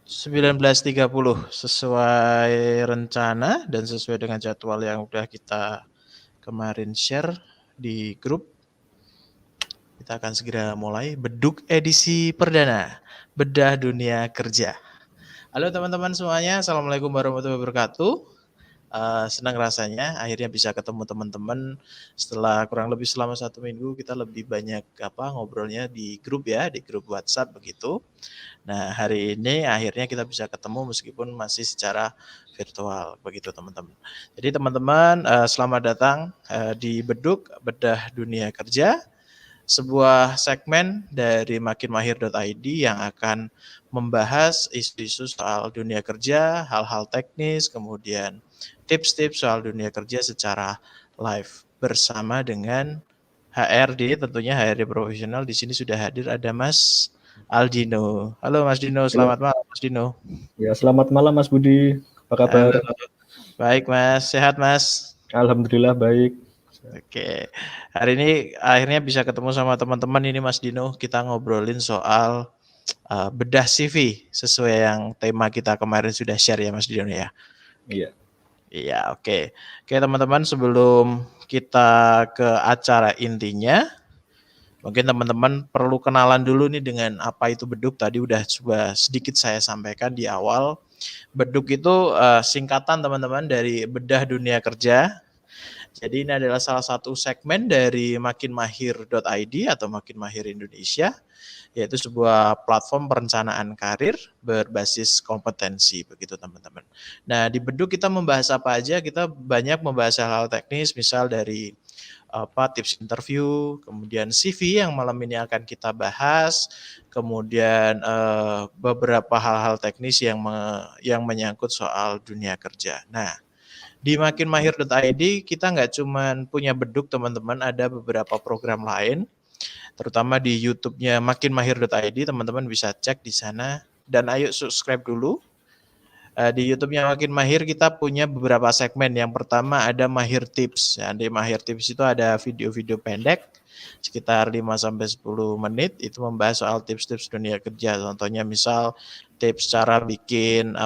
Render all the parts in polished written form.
19.30 sesuai rencana dan sesuai dengan jadwal yang udah kita kemarin share di grup. Kita akan segera mulai Beduk edisi perdana, Bedah Dunia Kerja. Halo teman-teman semuanya, Assalamualaikum warahmatullahi wabarakatuh. Senang rasanya akhirnya bisa ketemu teman-teman setelah kurang lebih selama 1 minggu kita lebih banyak ngobrolnya di grup ya, di grup WhatsApp begitu. Nah, hari ini akhirnya kita bisa ketemu meskipun masih secara virtual begitu teman-teman. Jadi teman-teman selamat datang di Beduk Bedah Dunia Kerja, sebuah segmen dari makinmahir.id yang akan membahas isu-isu soal dunia kerja, hal-hal teknis, kemudian tips-tips soal dunia kerja secara live bersama dengan HRD, tentunya HRD profesional. Di sini sudah hadir ada Mas Aldino. Halo Mas Dino, Halo. selamat malam Mas Dino. Ya, selamat malam Mas Budi. Apa kabar? Halo. Baik Mas, sehat Mas? Alhamdulillah baik. Oke, hari ini akhirnya bisa ketemu sama teman-teman ini Mas Dino. Kita ngobrolin soal bedah CV sesuai yang tema kita kemarin sudah share ya Mas Dino ya. Iya. Iya, oke. Oke teman-teman, sebelum kita ke acara intinya, mungkin teman-teman perlu kenalan dulu nih dengan apa itu beduk. Tadi udah coba sedikit saya sampaikan di awal. Beduk itu singkatan teman-teman dari bedah dunia kerja. Jadi ini adalah salah satu segmen dari makinmahir.id atau Makin Mahir Indonesia, yaitu sebuah platform perencanaan karir berbasis kompetensi begitu teman-teman. Nah, di Beduk kita membahas apa aja? Kita banyak membahas hal-hal teknis, misal dari tips interview, kemudian CV yang malam ini akan kita bahas, kemudian beberapa hal-hal teknis yang menyangkut soal dunia kerja. Nah, di makinmahir.id kita nggak cuman punya beduk teman-teman, ada beberapa program lain, terutama di YouTube-nya makinmahir.id, teman-teman bisa cek di sana dan ayo subscribe dulu. Di YouTube-nya Makin Mahir kita punya beberapa segmen. Yang pertama ada Mahir Tips. Ya, di Mahir Tips itu ada video-video pendek sekitar 5-10 menit, itu membahas soal tips-tips dunia kerja. Contohnya misal tips cara bikin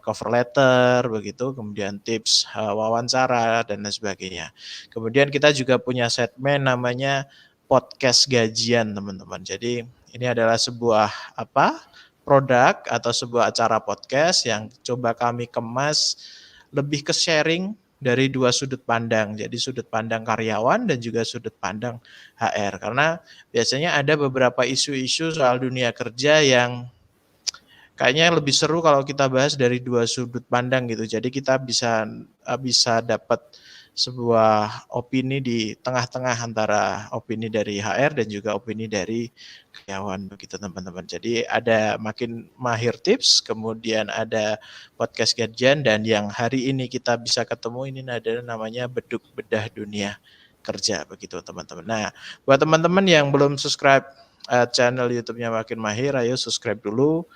cover letter begitu, kemudian tips wawancara dan lain sebagainya. Kemudian kita juga punya segmen namanya podcast gajian teman-teman. Jadi ini adalah sebuah produk atau sebuah acara podcast yang coba kami kemas lebih ke sharing dari dua sudut pandang. Jadi sudut pandang karyawan dan juga sudut pandang HR. Karena biasanya ada beberapa isu-isu soal dunia kerja yang kayaknya lebih seru kalau kita bahas dari dua sudut pandang gitu. Jadi kita bisa dapat sebuah opini di tengah-tengah antara opini dari HR dan juga opini dari karyawan begitu teman-teman. Jadi ada Makin Mahir Tips, kemudian ada podcast gajian, dan yang hari ini kita bisa ketemu ini adalah namanya Beduk Bedah Dunia Kerja begitu teman-teman. Nah, buat teman-teman yang belum subscribe channel YouTube-nya Makin Mahir, ayo subscribe dulu.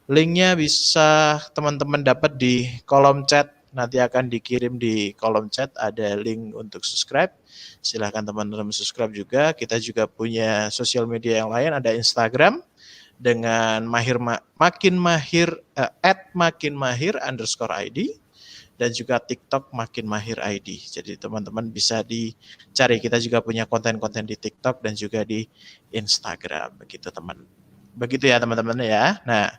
Linknya bisa teman-teman dapat di kolom chat, nanti akan dikirim di kolom chat, ada link untuk subscribe. Silahkan teman-teman subscribe juga. Kita juga punya sosial media yang lain, ada Instagram dengan makinmahir @makinmahir_id dan juga TikTok Makin Mahir ID. Jadi teman-teman bisa dicari, kita juga punya konten-konten di TikTok dan juga di Instagram begitu teman. Begitu ya teman-teman ya. Nah,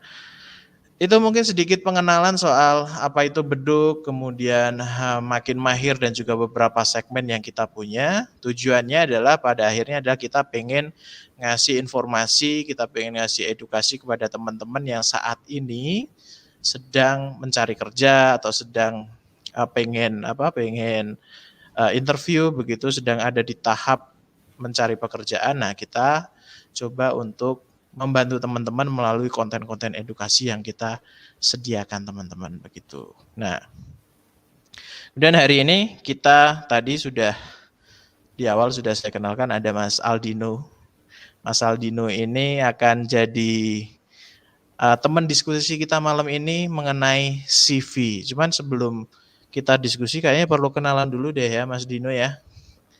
itu mungkin sedikit pengenalan soal apa itu beduk, kemudian Makin Mahir dan juga beberapa segmen yang kita punya. Tujuannya adalah pada akhirnya adalah kita pengen ngasih informasi, kita pengen ngasih edukasi kepada teman-teman yang saat ini sedang mencari kerja atau sedang pengen interview begitu, sedang ada di tahap mencari pekerjaan. Nah, kita coba untuk membantu teman-teman melalui konten-konten edukasi yang kita sediakan teman-teman begitu. Nah, kemudian hari ini kita tadi sudah di awal sudah saya kenalkan ada Mas Aldino. Mas Aldino ini akan jadi teman diskusi kita malam ini mengenai CV. Cuman sebelum kita diskusi kayaknya perlu kenalan dulu deh ya Mas Dino ya.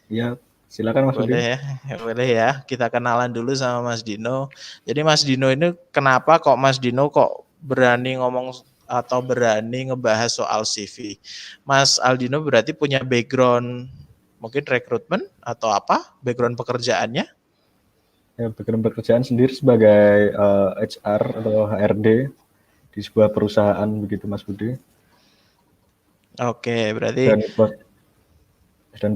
Ya, silakan Mas Budi. Boleh ya, boleh ya. Kita kenalan dulu sama Mas Dino. Jadi Mas Dino ini kenapa kok Mas Dino kok berani ngomong atau berani ngebahas soal CV. Mas Aldino berarti punya background mungkin rekrutmen atau apa? Background pekerjaannya? Ya, background pekerjaan sendiri sebagai HR atau HRD di sebuah perusahaan begitu Mas Budi. Oke, berarti dan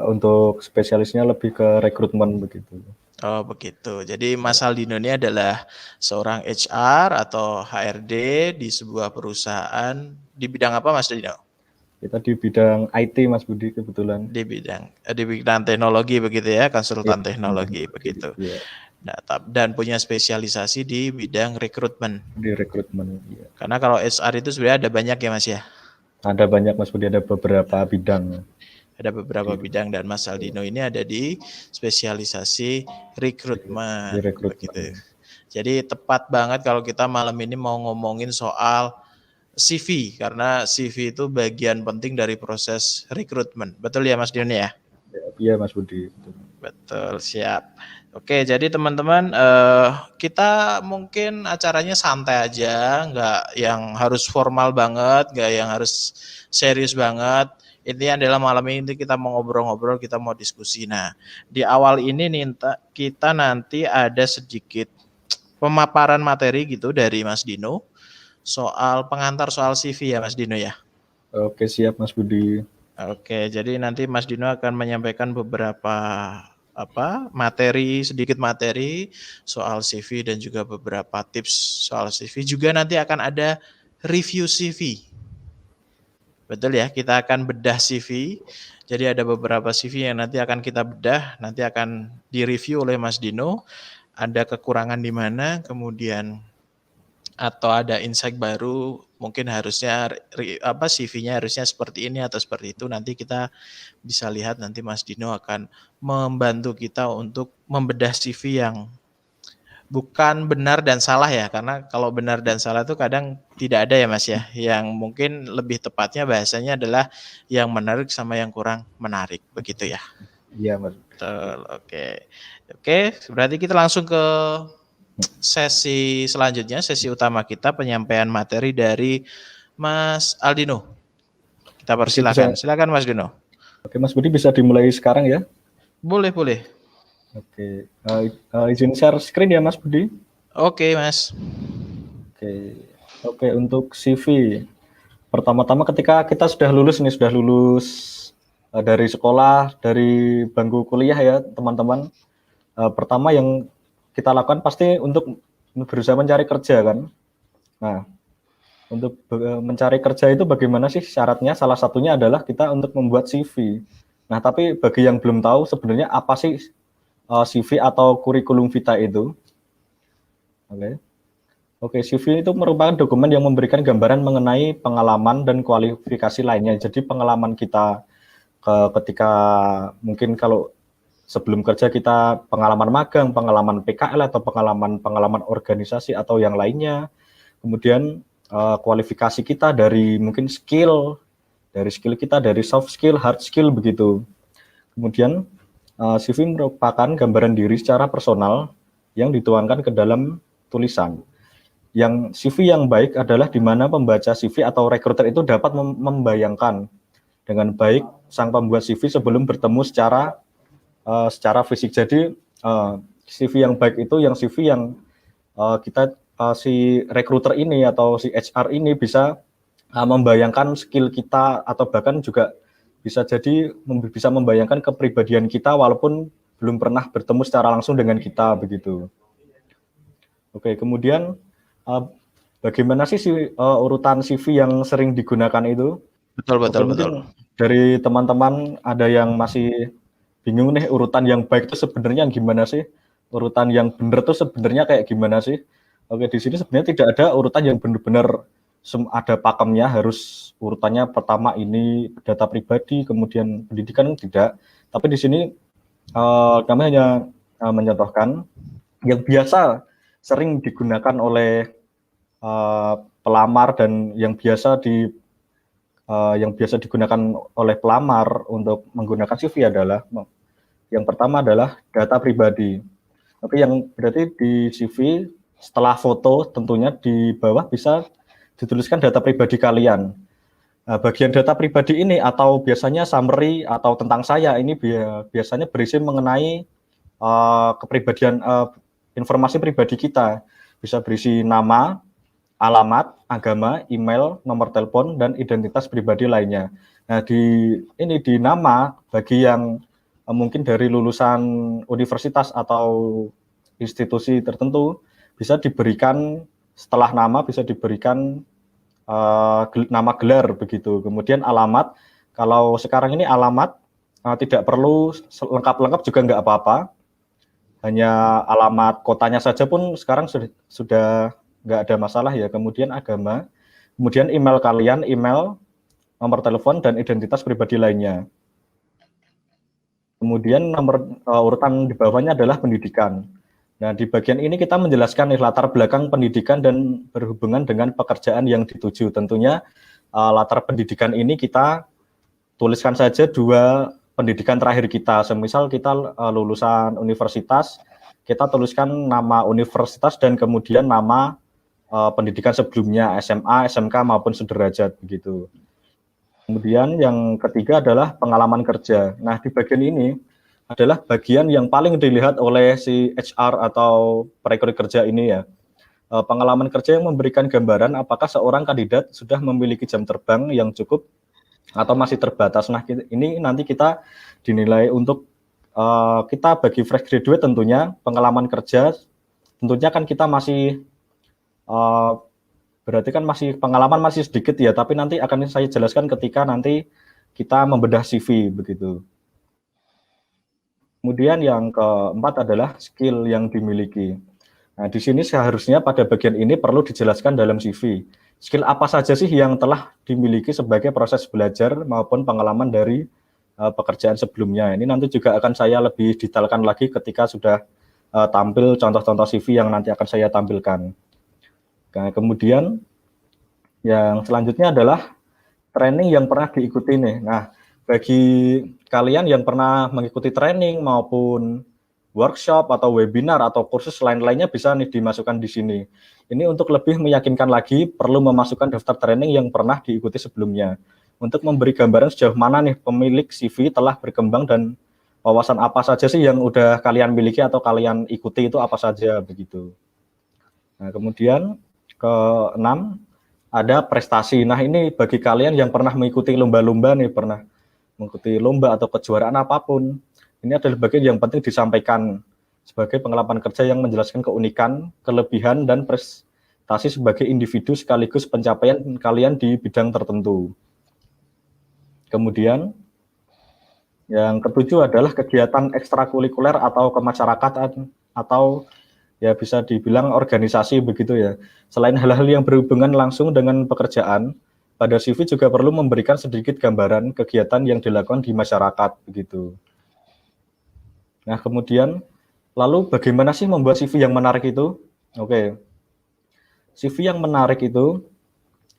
untuk spesialisnya lebih ke rekrutmen begitu. oh begitu. Jadi Mas Aldino ini adalah seorang HR atau HRD di sebuah perusahaan di bidang apa Mas Aldino? Kita di bidang IT Mas Budi kebetulan. Di bidang teknologi begitu ya, konsultan teknologi begitu. Ya. Nah, dan punya spesialisasi di bidang rekrutmen. Di rekrutmen. Ya. Karena kalau HR itu sebenarnya ada banyak ya Mas ya. Ada banyak Mas Budi, ada beberapa bidang. Ada beberapa bidang dan Mas Aldino ini ada di spesialisasi rekrutmen. Begitu. Jadi tepat banget kalau kita malam ini mau ngomongin soal CV karena CV itu bagian penting dari proses rekrutmen. Betul ya Mas Dion ya? Iya Mas Budi. Betul, siap. Oke, jadi teman-teman kita mungkin acaranya santai aja, nggak yang harus formal banget, nggak yang harus serius banget. Intinya adalah malam ini kita mau ngobrol-ngobrol, kita mau diskusi. Nah, di awal ini nih kita nanti ada sedikit pemaparan materi gitu dari Mas Dino soal pengantar soal CV ya Mas Dino ya. Oke, siap Mas Budi. Oke, jadi nanti Mas Dino akan menyampaikan beberapa sedikit materi soal CV dan juga beberapa tips soal CV. Juga nanti akan ada review CV. Betul ya, kita akan bedah CV. Jadi ada beberapa CV yang nanti akan kita bedah, nanti akan direview oleh Mas Dino. Ada kekurangan di mana, kemudian atau ada insight baru, mungkin harusnya CV-nya harusnya seperti ini atau seperti itu. Nanti kita bisa lihat, nanti Mas Dino akan membantu kita untuk membedah CV yang bukan benar dan salah ya, karena kalau benar dan salah itu kadang tidak ada ya Mas ya. Yang mungkin lebih tepatnya bahasanya adalah yang menarik sama yang kurang menarik, begitu ya. Iya Mas. Betul, oke, berarti kita langsung ke sesi selanjutnya, sesi utama kita, penyampaian materi dari Mas Aldino. Kita persilakan. Silakan Mas Dino. Oke Mas Budi, bisa dimulai sekarang ya? Boleh. Oke, izin share screen ya Mas Budi? Oke Mas. Oke, untuk CV. Pertama-tama ketika kita sudah lulus dari sekolah, dari bangku kuliah ya teman-teman. Pertama yang kita lakukan pasti untuk berusaha mencari kerja kan. Nah, untuk mencari kerja itu bagaimana sih syaratnya? Salah satunya adalah kita untuk membuat CV. Nah, tapi bagi yang belum tahu sebenarnya apa sih CV atau kurikulum vitae itu? Oke, CV itu merupakan dokumen yang memberikan gambaran mengenai pengalaman dan kualifikasi lainnya. Jadi pengalaman kita ketika mungkin kalau sebelum kerja kita pengalaman magang, pengalaman PKL atau pengalaman organisasi atau yang lainnya. Kemudian kualifikasi kita dari mungkin skill kita, dari soft skill, hard skill begitu. Kemudian CV merupakan gambaran diri secara personal yang dituangkan ke dalam tulisan. Yang CV yang baik adalah di mana pembaca CV atau rekruter itu dapat membayangkan dengan baik sang pembuat CV sebelum bertemu secara fisik. Jadi CV yang baik itu yang CV yang si rekruter ini atau si HR ini bisa membayangkan skill kita atau bahkan juga bisa membayangkan kepribadian kita walaupun belum pernah bertemu secara langsung dengan kita begitu. Oke, kemudian bagaimana sih urutan CV yang sering digunakan itu? Betul. Dari teman-teman ada yang masih bingung nih urutan yang baik itu sebenarnya gimana sih? Urutan yang benar itu sebenarnya kayak gimana sih? Oke, di sini sebenarnya tidak ada urutan yang benar-benar ada pakemnya, harus urutannya pertama ini data pribadi, kemudian pendidikan, tidak. Tapi di sini kami hanya mencontohkan yang biasa sering digunakan oleh pelamar dan yang biasa digunakan oleh pelamar untuk menggunakan CV adalah yang pertama adalah data pribadi. Oke, yang berarti di CV setelah foto tentunya di bawah bisa dituliskan data pribadi kalian. Nah, bagian data pribadi ini atau biasanya summary atau tentang saya ini biasanya berisi mengenai kepribadian informasi pribadi kita. Bisa berisi nama, alamat, agama, email, nomor telepon, dan identitas pribadi lainnya. Nah, di nama bagi yang mungkin dari lulusan universitas atau institusi tertentu bisa diberikan setelah nama bisa diberikan nama gelar begitu. Kemudian alamat, kalau sekarang ini alamat tidak perlu lengkap-lengkap juga nggak apa-apa. Hanya alamat kotanya saja pun sekarang sudah nggak ada masalah ya. Kemudian agama, kemudian email kalian, email, nomor telepon, dan identitas pribadi lainnya. Kemudian nomor urutan di bawahnya adalah pendidikan. Nah, di bagian ini kita menjelaskan latar belakang pendidikan dan berhubungan dengan pekerjaan yang dituju. Tentunya latar pendidikan ini kita tuliskan saja 2 pendidikan terakhir kita. Semisal kita lulusan universitas, kita tuliskan nama universitas dan kemudian nama pendidikan sebelumnya, SMA, SMK maupun sederajat begitu. Kemudian yang ketiga adalah pengalaman kerja. Nah, di bagian ini adalah bagian yang paling dilihat oleh si HR atau perekrut kerja ini ya. Pengalaman kerja yang memberikan gambaran apakah seorang kandidat sudah memiliki jam terbang yang cukup atau masih terbatas. Nah, ini nanti kita dinilai untuk kita bagi fresh graduate tentunya pengalaman kerja tentunya kan kita masih berarti kan pengalaman masih sedikit ya, tapi nanti akan saya jelaskan ketika nanti kita membedah CV begitu. Kemudian yang keempat adalah skill yang dimiliki. Nah, di sini seharusnya pada bagian ini perlu dijelaskan dalam CV. Skill apa saja sih yang telah dimiliki sebagai proses belajar maupun pengalaman dari pekerjaan sebelumnya. Ini nanti juga akan saya lebih detailkan lagi ketika sudah tampil contoh-contoh CV yang nanti akan saya tampilkan. Nah, kemudian yang selanjutnya adalah training yang pernah diikuti nih. Nah, bagi kalian yang pernah mengikuti training maupun workshop atau webinar atau kursus lain-lainnya bisa nih dimasukkan di sini. Ini untuk lebih meyakinkan lagi perlu memasukkan daftar training yang pernah diikuti sebelumnya. Untuk memberi gambaran sejauh mana nih pemilik CV telah berkembang dan wawasan apa saja sih yang udah kalian miliki atau kalian ikuti itu apa saja begitu. Nah, kemudian ke-6 ada prestasi. Nah, ini bagi kalian yang pernah mengikuti lomba-lomba nih, pernah mengikuti lomba atau kejuaraan apapun, ini adalah bagian yang penting disampaikan sebagai pengalaman kerja yang menjelaskan keunikan, kelebihan, dan prestasi sebagai individu sekaligus pencapaian kalian di bidang tertentu. Kemudian, yang ketujuh adalah kegiatan ekstrakurikuler atau kemasyarakatan atau ya bisa dibilang organisasi begitu ya. Selain hal-hal yang berhubungan langsung dengan pekerjaan, pada CV juga perlu memberikan sedikit gambaran kegiatan yang dilakukan di masyarakat begitu. Nah, kemudian lalu bagaimana sih membuat CV yang menarik itu? Oke. CV yang menarik itu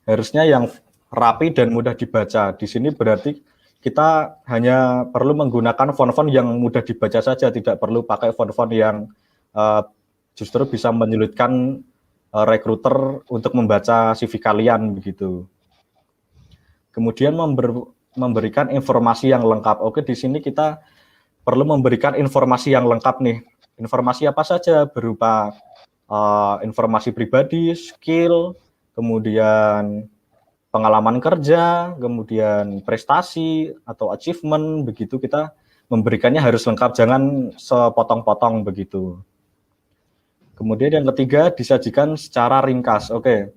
harusnya yang rapi dan mudah dibaca. Di sini berarti kita hanya perlu menggunakan font-font yang mudah dibaca saja, tidak perlu pakai font-font yang justru bisa menyulitkan rekruter untuk membaca CV kalian begitu. Kemudian memberikan informasi yang lengkap. Oke, di sini kita perlu memberikan informasi yang lengkap nih. Informasi apa saja berupa informasi pribadi, skill, kemudian pengalaman kerja, kemudian prestasi atau achievement begitu kita memberikannya harus lengkap, jangan sepotong-potong begitu. Kemudian yang ketiga disajikan secara ringkas. Oke.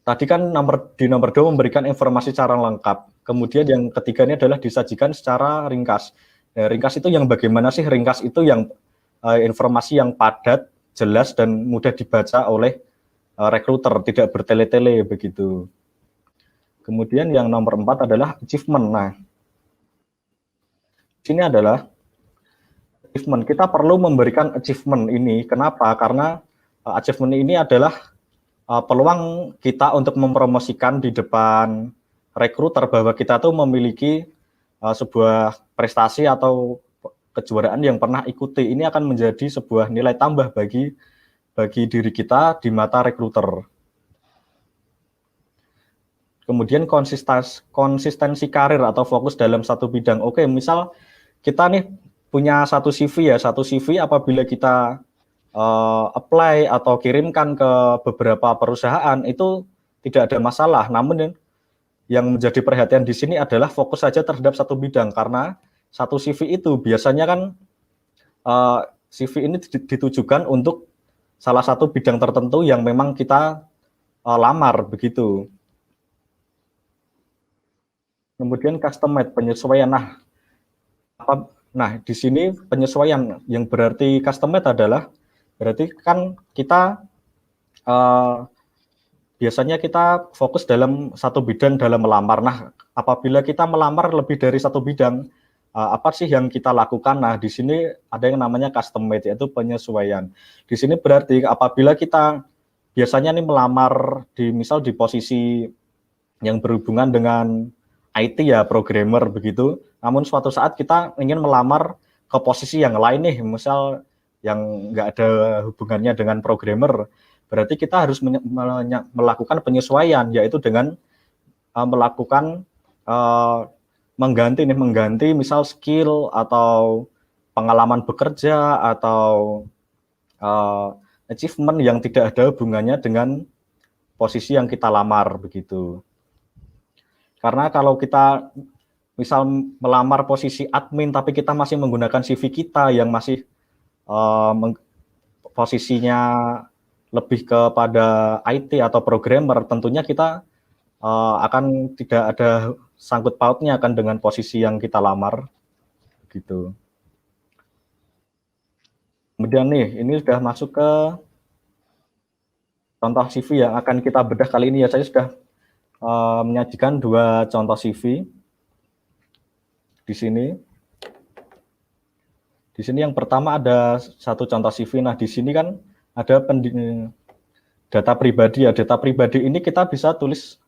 Tadi kan di nomor 2 memberikan informasi secara lengkap. Kemudian yang ketiga ini adalah disajikan secara ringkas. Nah, ringkas itu yang bagaimana sih? Ringkas itu yang informasi yang padat, jelas, dan mudah dibaca oleh rekruter, tidak bertele-tele begitu. Kemudian yang nomor 4 adalah achievement. Nah, ini adalah achievement. Kita perlu memberikan achievement ini. Kenapa? Karena achievement ini adalah peluang kita untuk mempromosikan di depan rekruter bahwa kita tuh memiliki sebuah prestasi atau kejuaraan yang pernah ikuti. Ini akan menjadi sebuah nilai tambah bagi bagi diri kita di mata rekruter. Kemudian konsistensi karir atau fokus dalam satu bidang. Oke, misal kita nih punya satu CV ya, satu CV apabila kita apply atau kirimkan ke beberapa perusahaan itu tidak ada masalah. Namun yang menjadi perhatian di sini adalah fokus saja terhadap satu bidang, karena satu CV itu biasanya kan CV ini ditujukan untuk salah satu bidang tertentu yang memang kita lamar begitu. Kemudian custom made, penyesuaian. Nah, di sini penyesuaian yang berarti custom made adalah berarti kan kita biasanya kita fokus dalam satu bidang dalam melamar. Nah, apabila kita melamar lebih dari satu bidang, apa sih yang kita lakukan? Nah, di sini ada yang namanya custom made, yaitu penyesuaian. Di sini berarti apabila kita biasanya nih melamar misal di posisi yang berhubungan dengan IT ya, programmer begitu. Namun suatu saat kita ingin melamar ke posisi yang lain nih, misal yang nggak ada hubungannya dengan programmer. Berarti kita harus melakukan penyesuaian, yaitu dengan melakukan mengganti misal skill atau pengalaman bekerja atau achievement yang tidak ada hubungannya dengan posisi yang kita lamar begitu. Karena kalau kita misal melamar posisi admin tapi kita masih menggunakan CV kita yang masih posisinya lebih kepada IT atau programmer, tentunya kita akan tidak ada sangkut pautnya akan dengan posisi yang kita lamar gitu. Kemudian nih, ini sudah masuk ke contoh CV yang akan kita bedah kali ini ya. Saya sudah menyajikan 2 contoh CV di sini. Di sini yang pertama ada satu contoh CV. Nah, di sini kan ada data pribadi ya. Data pribadi ini kita bisa tulis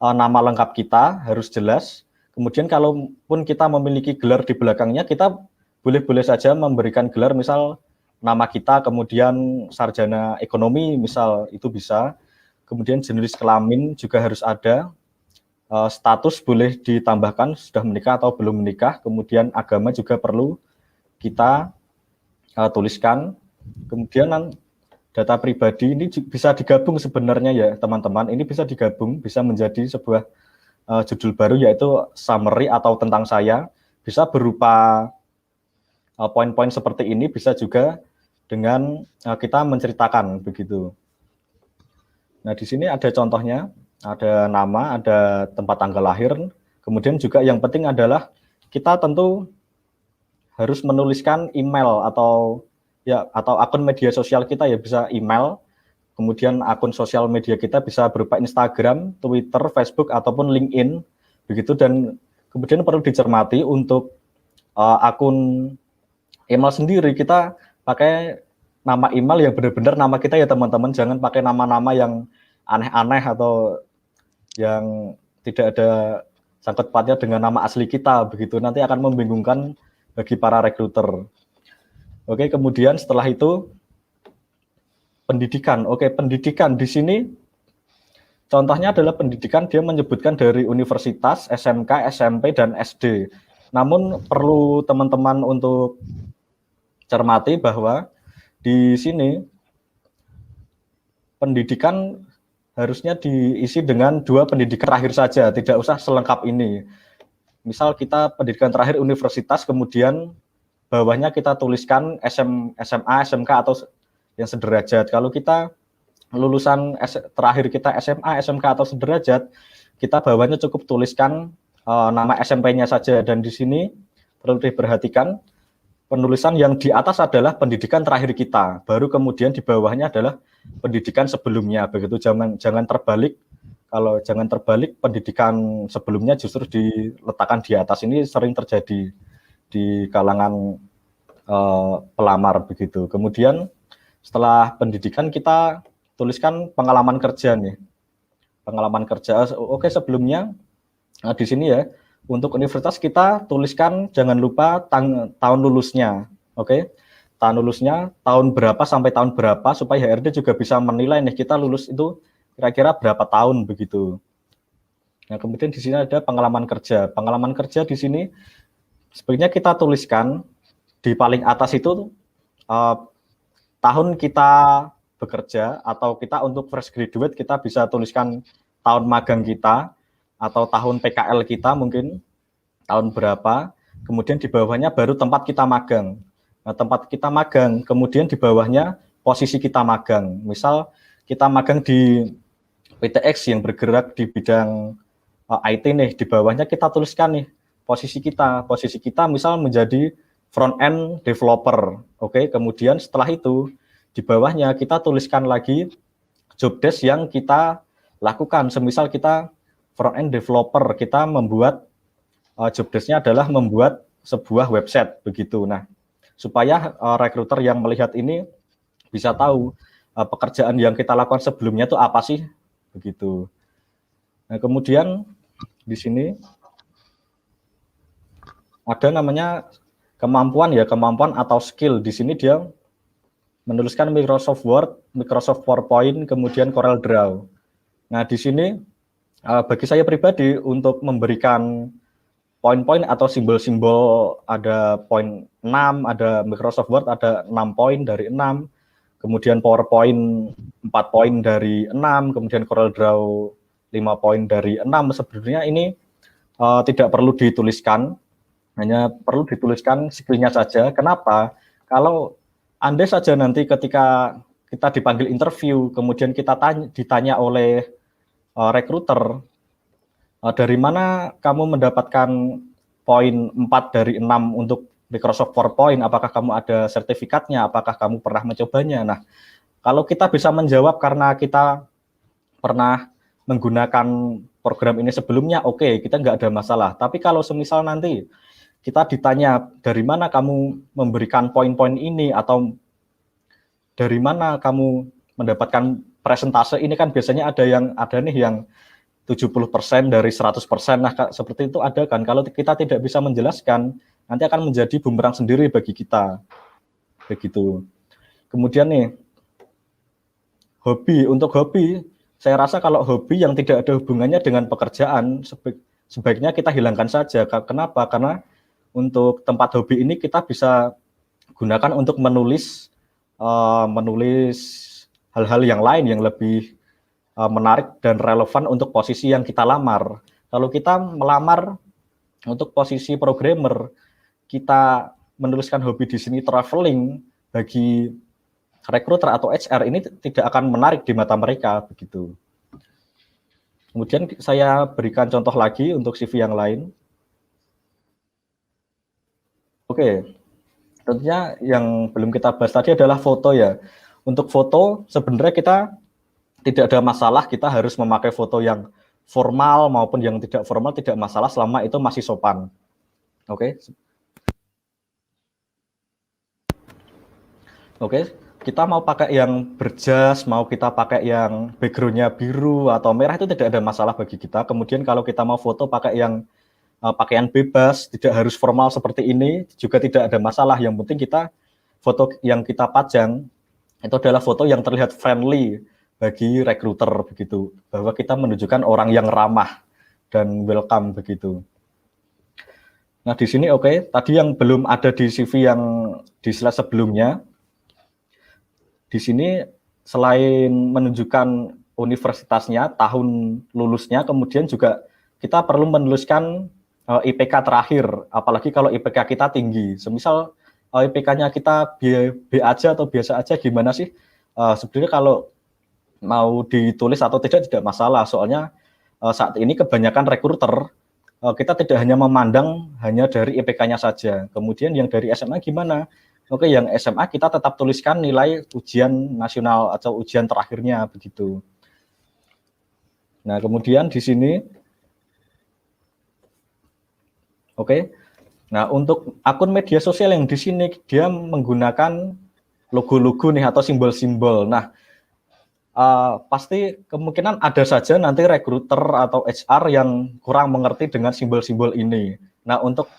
nama lengkap kita, harus jelas. Kemudian kalaupun kita memiliki gelar di belakangnya, kita boleh-boleh saja memberikan gelar, misal nama kita, kemudian sarjana ekonomi, misal itu bisa. Kemudian jenis kelamin juga harus ada, status boleh ditambahkan sudah menikah atau belum menikah, kemudian agama juga perlu kita tuliskan. Kemudian data pribadi ini bisa digabung sebenarnya ya teman-teman, ini bisa digabung, bisa menjadi sebuah judul baru yaitu summary atau tentang saya, bisa berupa poin-poin seperti ini, bisa juga dengan kita menceritakan begitu. Nah, di sini ada contohnya, ada nama, ada tempat tanggal lahir, kemudian juga yang penting adalah kita tentu harus menuliskan email atau akun media sosial kita ya, bisa email, kemudian akun sosial media kita bisa berupa Instagram, Twitter, Facebook ataupun LinkedIn begitu. Dan kemudian perlu dicermati untuk akun email sendiri, kita pakai nama email yang benar-benar nama kita ya teman-teman, jangan pakai nama-nama yang aneh-aneh atau yang tidak ada sangkut pautnya dengan nama asli kita begitu, nanti akan membingungkan bagi para rekruter. Oke, kemudian setelah itu pendidikan. Oke, pendidikan di sini contohnya adalah pendidikan, dia menyebutkan dari universitas, SMK, SMP dan SD. Namun perlu teman-teman untuk cermati bahwa di sini pendidikan harusnya diisi dengan 2 pendidikan terakhir saja, tidak usah selengkap ini. Misal kita pendidikan terakhir universitas, kemudian bawahnya kita tuliskan SMA, SMK atau yang sederajat. Kalau kita lulusan terakhir kita SMA, SMK atau sederajat, kita bawahnya cukup tuliskan nama SMP-nya saja. Dan di sini perlu diperhatikan, penulisan yang di atas adalah pendidikan terakhir kita, baru kemudian di bawahnya adalah pendidikan sebelumnya begitu. Jangan terbalik. Kalau jangan terbalik, pendidikan sebelumnya justru diletakkan di atas. Ini sering terjadi di kalangan pelamar begitu. Kemudian setelah pendidikan kita tuliskan pengalaman kerja nih. Pengalaman kerja. Oke, sebelumnya di sini ya, untuk universitas kita tuliskan jangan lupa tahun lulusnya. Oke. kita lulusnya tahun berapa sampai tahun berapa, supaya HRD juga bisa menilai nih kita lulus itu kira-kira berapa tahun begitu. Nah, kemudian di sini ada pengalaman kerja. Pengalaman kerja di sini sebenarnya kita tuliskan di paling atas itu tahun kita bekerja, atau kita untuk fresh graduate kita bisa tuliskan tahun magang kita atau tahun PKL kita mungkin tahun berapa. Kemudian di bawahnya baru tempat kita magang. Nah, tempat kita magang, kemudian di bawahnya posisi kita magang. Misal kita magang di PTX yang bergerak di bidang IT nih, di bawahnya kita tuliskan nih posisi kita. Posisi kita misal menjadi front end developer. Oke, kemudian setelah itu di bawahnya kita tuliskan lagi job desk yang kita lakukan. Semisal kita front end developer, kita membuat job desk-nya adalah membuat sebuah website begitu. Nah, supaya rekruter yang melihat ini bisa tahu pekerjaan yang kita lakukan sebelumnya itu apa sih begitu. Nah, kemudian di sini ada namanya kemampuan atau skill. Di sini dia menuliskan Microsoft Word, Microsoft PowerPoint, kemudian Corel Draw. Nah, di sini bagi saya pribadi untuk memberikan poin-poin atau simbol-simbol, ada poin 6, ada Microsoft Word ada 6 poin dari 6, kemudian PowerPoint 4 poin dari 6, kemudian Corel Draw 5 poin dari 6. Sebenarnya ini tidak perlu dituliskan, hanya perlu dituliskan skill-nya saja. Kenapa? Kalau andai saja nanti ketika kita dipanggil interview, kemudian kita ditanya oleh rekruter, dari mana kamu mendapatkan poin 4 dari 6 untuk Microsoft PowerPoint? Apakah kamu ada sertifikatnya? Apakah kamu pernah mencobanya? Nah, kalau kita bisa menjawab karena kita pernah menggunakan program ini sebelumnya, oke, kita nggak ada masalah. Tapi kalau semisal nanti kita ditanya dari mana kamu memberikan poin-poin ini, atau dari mana kamu mendapatkan presentase ini, kan biasanya ada nih yang 70% dari 100%. Nah, seperti itu ada kan. Kalau kita tidak bisa menjelaskan, nanti akan menjadi bumerang sendiri bagi kita. Begitu. Kemudian nih, hobi. Untuk hobi, saya rasa kalau hobi yang tidak ada hubungannya dengan pekerjaan, sebaiknya kita hilangkan saja. Kenapa? Karena untuk tempat hobi ini kita bisa gunakan untuk menulis hal-hal yang lain yang lebih menarik dan relevan untuk posisi yang kita lamar. Kalau kita melamar untuk posisi programmer, kita menuliskan hobi di sini traveling, bagi rekruter atau HR ini tidak akan menarik di mata mereka begitu. Kemudian saya berikan contoh lagi untuk CV yang lain. Oke, tentunya yang belum kita bahas tadi adalah foto ya. Untuk foto sebenarnya kita tidak ada masalah, kita harus memakai foto yang formal maupun yang tidak formal, tidak masalah selama itu masih sopan. Oke. Oke, kita mau pakai yang berjas, mau kita pakai yang background-nya biru atau merah, itu tidak ada masalah bagi kita. Kemudian kalau kita mau foto pakai yang pakaian bebas, tidak harus formal seperti ini, juga tidak ada masalah. Yang penting kita foto yang kita pajang itu adalah foto yang terlihat friendly bagi rekruter begitu, bahwa kita menunjukkan orang yang ramah dan welcome begitu. Nah, di sini oke, tadi yang belum ada di CV yang di slide sebelumnya, di sini selain menunjukkan universitasnya, tahun lulusnya, kemudian juga kita perlu menuliskan IPK terakhir, apalagi kalau IPK kita tinggi. Semisal IPK-nya kita B aja atau biasa aja, gimana sih? Sebenarnya kalau mau ditulis atau tidak masalah, soalnya saat ini kebanyakan rekruter kita tidak hanya memandang hanya dari IPK-nya saja. Kemudian yang dari SMA gimana? Oke, yang SMA kita tetap tuliskan nilai ujian nasional atau ujian terakhirnya begitu. Nah, kemudian di sini oke. Nah, untuk akun media sosial yang di sini dia menggunakan logo-logo nih atau simbol-simbol. Nah, pasti kemungkinan ada saja nanti rekruter atau HR yang kurang mengerti dengan simbol-simbol ini. Nah, untuk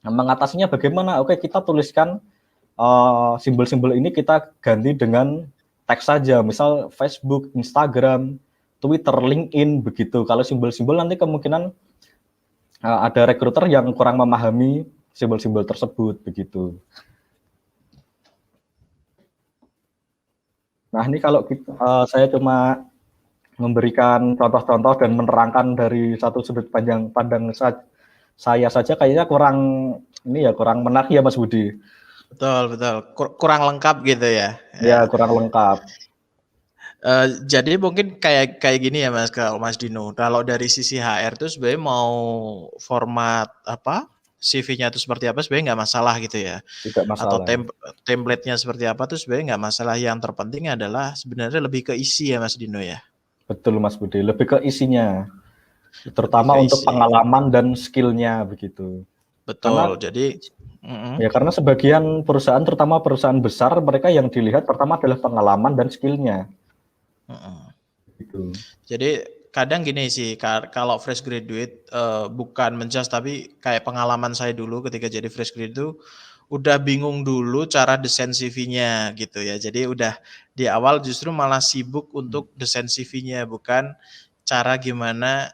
mengatasinya bagaimana? Oke, kita tuliskan simbol-simbol ini kita ganti dengan teks saja, misal Facebook, Instagram, Twitter, LinkedIn begitu. Kalau simbol-simbol nanti kemungkinan ada rekruter yang kurang memahami simbol-simbol tersebut begitu. Nah, ini kalau saya cuma memberikan contoh-contoh dan menerangkan dari satu sudut pandang saya saja, kayaknya kurang menarik ya Mas Budi. Betul. Kurang lengkap gitu ya. Ya, kurang lengkap. Jadi mungkin kayak gini ya Mas, kalau Mas Dino. Kalau dari sisi HR tuh sebenarnya mau format apa, CV-nya itu seperti apa sebenarnya nggak masalah gitu ya. Tidak Atau masalah. template-nya seperti apa tuh sebenarnya nggak masalah. Yang terpenting adalah sebenarnya lebih ke isi ya Mas Dino ya. Betul Mas Budi, lebih ke isinya. Terutama untuk isi. pengalaman dan skill-nya begitu. Betul. Karena sebagian perusahaan, terutama perusahaan besar, mereka yang dilihat pertama adalah pengalaman dan skill-nya. Gitu. Jadi kadang gini sih, kalau fresh graduate bukan menjudge, tapi kayak pengalaman saya dulu ketika jadi fresh graduate itu udah bingung dulu cara desain CV-nya gitu ya. Jadi udah di awal justru malah sibuk untuk desain CV-nya, bukan cara gimana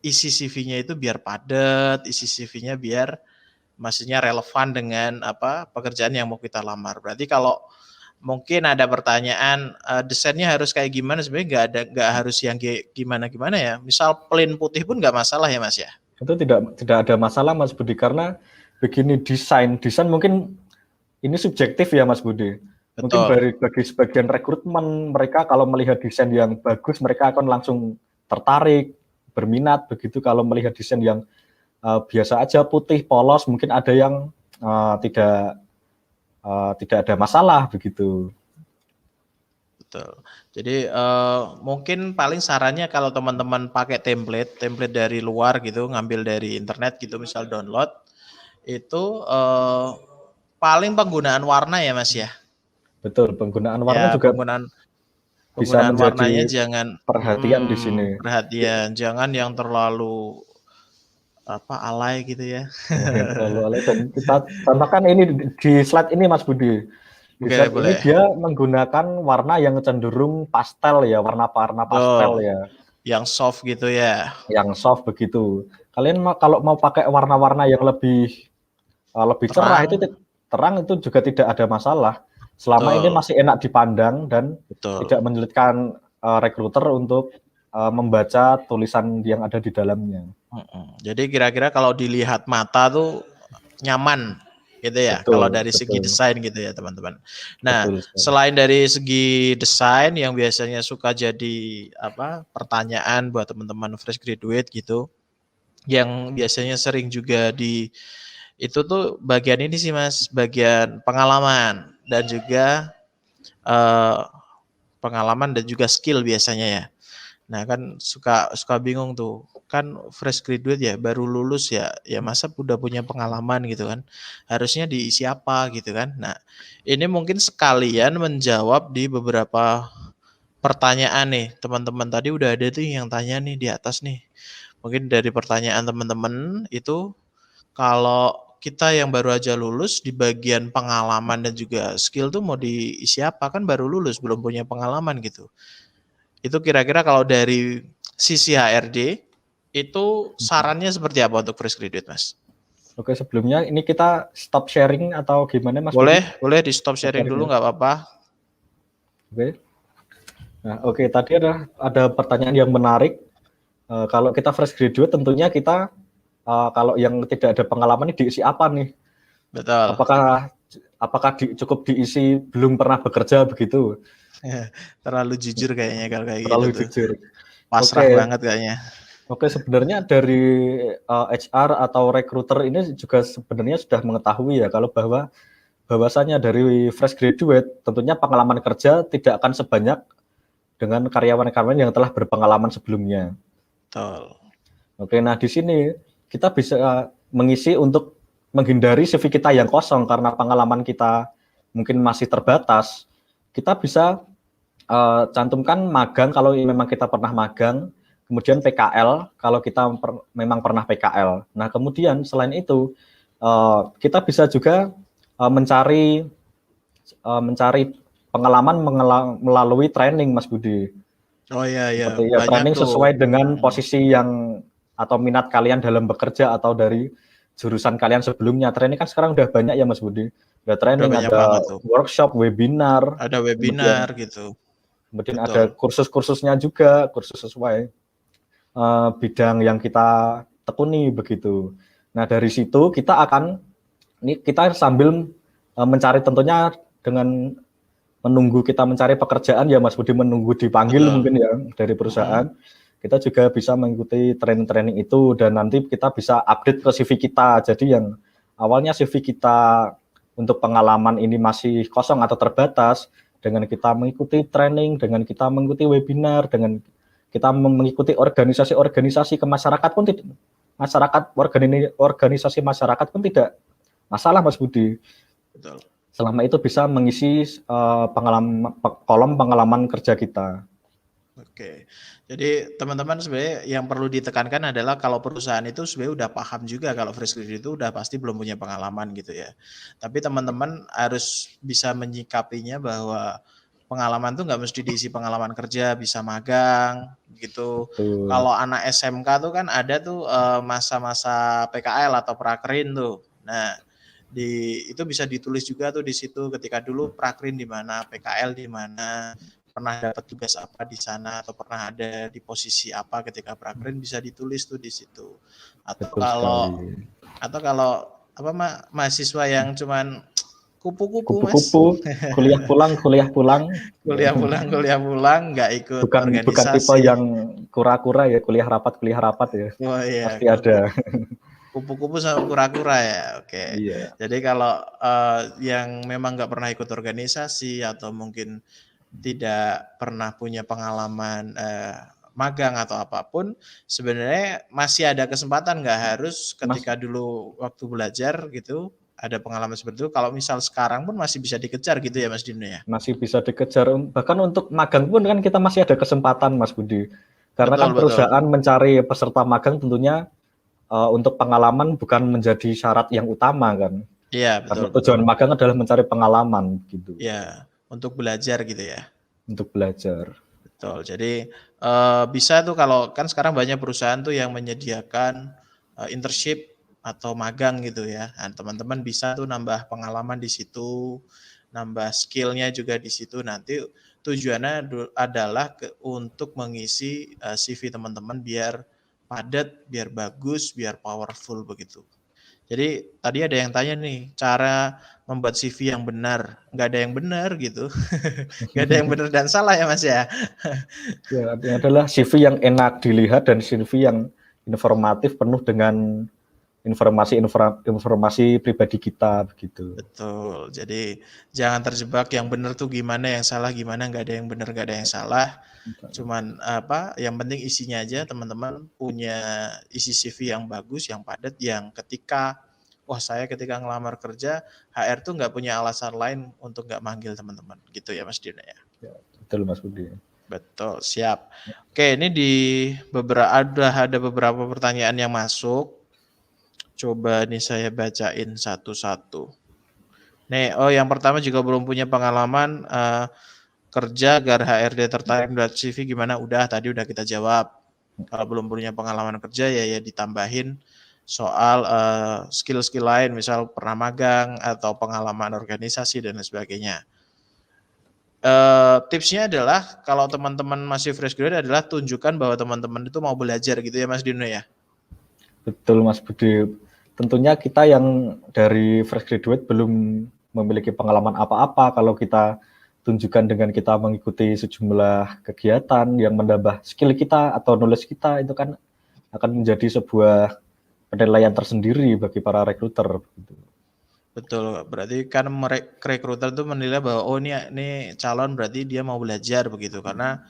isi CV-nya itu biar padat, isi CV-nya biar maksudnya relevan dengan apa pekerjaan yang mau kita lamar. Berarti kalau mungkin ada pertanyaan desainnya harus kayak gimana, sebenarnya nggak harus yang gimana ya. Misal plain putih pun nggak masalah ya Mas ya. Itu tidak ada masalah Mas Budi, karena begini, desain mungkin ini subjektif ya Mas Budi. Betul. Mungkin bagi sebagian rekrutmen, mereka kalau melihat desain yang bagus mereka akan langsung tertarik, berminat begitu. Kalau melihat desain yang biasa aja, putih, polos, mungkin ada yang tidak ada masalah begitu. Betul. Jadi mungkin paling sarannya kalau teman-teman pakai template dari luar gitu, ngambil dari internet gitu, misal download, itu paling penggunaan warna ya Mas ya. Betul, penggunaan warna ya, juga bisa penggunaan warnanya menjadi jangan perhatian di sini. Perhatian, jangan yang terlalu alay gitu ya. Terlalu alay. Dan kita contohkan ini di slide ini Mas Budi. Di slide ini dia menggunakan warna yang cenderung pastel ya, warna pastel ya. Yang soft gitu ya. Yang soft begitu. Kalian kalau mau pakai warna-warna yang lebih cerah, itu terang, itu juga tidak ada masalah. Selama ini masih enak dipandang dan tidak menyulitkan rekruter untuk membaca tulisan yang ada di dalamnya. Jadi kira-kira kalau dilihat mata tuh nyaman gitu ya, kalau dari segi desain gitu ya teman-teman. Nah, selain dari segi desain yang biasanya suka jadi pertanyaan buat teman-teman fresh graduate gitu, yang biasanya sering juga itu tuh bagian ini sih Mas, bagian pengalaman dan juga skill biasanya ya. Nah kan suka bingung tuh, kan fresh graduate ya, baru lulus ya masa udah punya pengalaman gitu kan, harusnya diisi apa gitu kan. Nah ini mungkin sekalian menjawab di beberapa pertanyaan nih teman-teman, tadi udah ada tuh yang tanya nih di atas nih. Mungkin dari pertanyaan teman-teman itu, kalau kita yang baru aja lulus di bagian pengalaman dan juga skill tuh mau diisi apa, kan baru lulus belum punya pengalaman gitu. Itu kira-kira kalau dari sisi HRD itu sarannya seperti apa untuk fresh graduate Mas? Oke, sebelumnya ini kita stop sharing atau gimana Mas? Boleh di stop sharing dulu, nggak apa-apa. Oke. Nah, oke, tadi ada pertanyaan yang menarik. Kalau kita fresh graduate tentunya kita kalau yang tidak ada pengalaman ini diisi apa nih? Betul. Apakah cukup diisi belum pernah bekerja begitu? Terlalu jujur kayaknya kalau kayak terlalu gitu. Jujur. Pasrah banget kayaknya. Oke, sebenarnya dari HR atau recruiter ini juga sebenarnya sudah mengetahui ya kalau bahwasanya dari fresh graduate tentunya pengalaman kerja tidak akan sebanyak dengan karyawan-karyawan yang telah berpengalaman sebelumnya. Betul. Oke, nah di sini kita bisa mengisi untuk menghindari CV kita yang kosong karena pengalaman kita mungkin masih terbatas. Kita bisa cantumkan magang kalau memang kita pernah magang, kemudian PKL kalau kita memang pernah PKL. Nah, kemudian selain itu kita bisa juga mencari mencari pengalaman melalui training, Mas Budi. Oh iya, Seperti ya banyak training tuh. sesuai dengan posisi yang atau minat kalian dalam bekerja atau dari jurusan kalian sebelumnya. Training kan sekarang udah banyak ya Mas Budi. Ada Udah training, banyak ada banget tuh. workshop, webinar, Ada webinar kemudian gitu. ada Betul. kursus-kursusnya juga, kursus sesuai bidang yang kita tekuni begitu. Nah, dari situ kita sambil mencari tentunya dengan menunggu kita mencari pekerjaan ya Mas Budi, menunggu dipanggil Betul. mungkin ya dari perusahaan. Kita juga bisa mengikuti training-training itu dan nanti kita bisa update ke CV kita. Jadi yang awalnya CV kita untuk pengalaman ini masih kosong atau terbatas, dengan kita mengikuti training, dengan kita mengikuti webinar, dengan kita mengikuti organisasi-organisasi ke masyarakat pun tidak, organisasi masyarakat pun tidak masalah Mas Budi. Betul. Selama itu bisa mengisi kolom pengalaman kerja kita. Oke, jadi teman-teman sebenarnya yang perlu ditekankan adalah kalau perusahaan itu sebenarnya udah paham juga kalau fresh graduate itu udah pasti belum punya pengalaman gitu ya. Tapi teman-teman harus bisa menyikapinya bahwa pengalaman tuh nggak mesti diisi pengalaman kerja, bisa magang gitu. Kalau anak SMK tuh kan ada tuh masa-masa PKL atau prakerin tuh. Nah, itu bisa ditulis juga tuh di situ ketika dulu prakerin di mana, PKL di mana, pernah dapat tugas apa di sana atau pernah ada di posisi apa ketika prakerin bisa ditulis tuh di situ. Atau kalau apa mahasiswa yang cuman kupu-kupu Mas. Kuliah pulang kuliah pulang nggak ikut organisasi. Bukan tipe yang kura-kura ya, kuliah rapat ya. Oh iya, pasti ada. Kupu-kupu sama kura-kura ya, oke. Iya. Jadi kalau yang memang nggak pernah ikut organisasi atau mungkin tidak pernah punya pengalaman magang atau apapun, sebenarnya masih ada kesempatan, nggak harus ketika dulu waktu belajar gitu ada pengalaman seperti itu. Kalau misal sekarang pun masih bisa dikejar gitu ya Mas Dino ya? Masih bisa dikejar, bahkan untuk magang pun kan kita masih ada kesempatan Mas Budi. Karena kan perusahaan mencari peserta magang tentunya untuk pengalaman bukan menjadi syarat yang utama kan. Iya, betul. Karena tujuan magang adalah mencari pengalaman gitu. Iya, untuk belajar gitu ya. Untuk belajar. Betul. Jadi bisa tuh kalau kan sekarang banyak perusahaan tuh yang menyediakan internship atau magang gitu ya. Nah, teman-teman bisa tuh nambah pengalaman di situ, nambah skillnya juga di situ. Nanti tujuannya adalah untuk mengisi CV teman-teman biar padat, biar bagus, biar powerful begitu. Jadi tadi ada yang tanya nih, cara membuat CV yang benar. Nggak ada yang benar gitu. Nggak ada yang benar dan salah ya Mas ya. Ya, artinya adalah CV yang enak dilihat dan CV yang informatif, penuh dengan informasi pribadi kita begitu. Betul. Jadi jangan terjebak yang benar tuh gimana, yang salah gimana, nggak ada yang benar, nggak ada yang salah. Cuman yang penting isinya aja teman-teman punya isi CV yang bagus, yang padat, yang ketika ketika ngelamar kerja HR tuh nggak punya alasan lain untuk nggak manggil teman-teman gitu ya Mas Dino ya. Betul Mas Budi. Betul, siap. Oke, ini ada beberapa pertanyaan yang masuk. Coba nih saya bacain satu-satu. Nih, yang pertama juga belum punya pengalaman kerja agar HRD tertarik melihat CV gimana? Tadi udah kita jawab. Kalau belum punya pengalaman kerja ya ditambahin soal skill-skill lain, misal pernah magang atau pengalaman organisasi dan lain sebagainya. Tipsnya adalah kalau teman-teman masih fresh graduate adalah tunjukkan bahwa teman-teman itu mau belajar gitu ya Mas Dino ya. Betul Mas Budi. Tentunya kita yang dari fresh graduate belum memiliki pengalaman apa-apa, kalau kita tunjukkan dengan kita mengikuti sejumlah kegiatan yang menambah skill kita atau knowledge kita, itu kan akan menjadi sebuah penilaian tersendiri bagi para rekruter. Betul, berarti kan rekruter itu menilai bahwa ini calon berarti dia mau belajar begitu, karena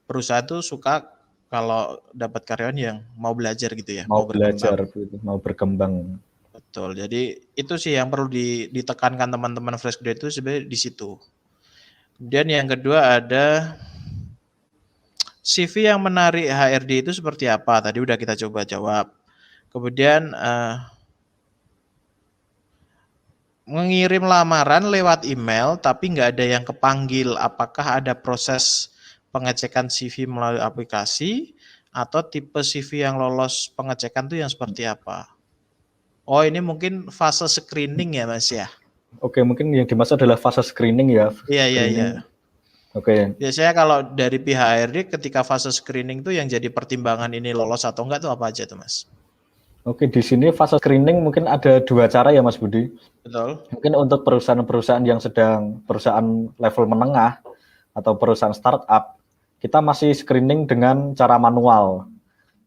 perusahaan tuh suka kalau dapat karyawan yang mau belajar gitu ya, mau belajar, mau berkembang. Betul, jadi itu sih yang perlu ditekankan teman-teman fresh graduate itu sebenarnya di situ. Kemudian yang kedua ada CV yang menarik HRD itu seperti apa? Tadi udah kita coba jawab. Kemudian mengirim lamaran lewat email tapi nggak ada yang kepanggil, apakah ada proses pengecekan CV melalui aplikasi atau tipe CV yang lolos pengecekan tuh yang seperti apa? Oh, ini mungkin fase screening ya, Mas ya? Oke, mungkin yang dimaksud adalah fase screening ya. Iya, iya, iya. Screening. Oke. Biasanya kalau dari pihak HRD ketika fase screening tuh yang jadi pertimbangan ini lolos atau enggak tuh apa aja tuh, Mas? Oke, di sini fase screening mungkin ada 2 cara ya Mas Budi. Betul. Mungkin untuk perusahaan-perusahaan yang sedang perusahaan level menengah atau perusahaan startup, kita masih screening dengan cara manual,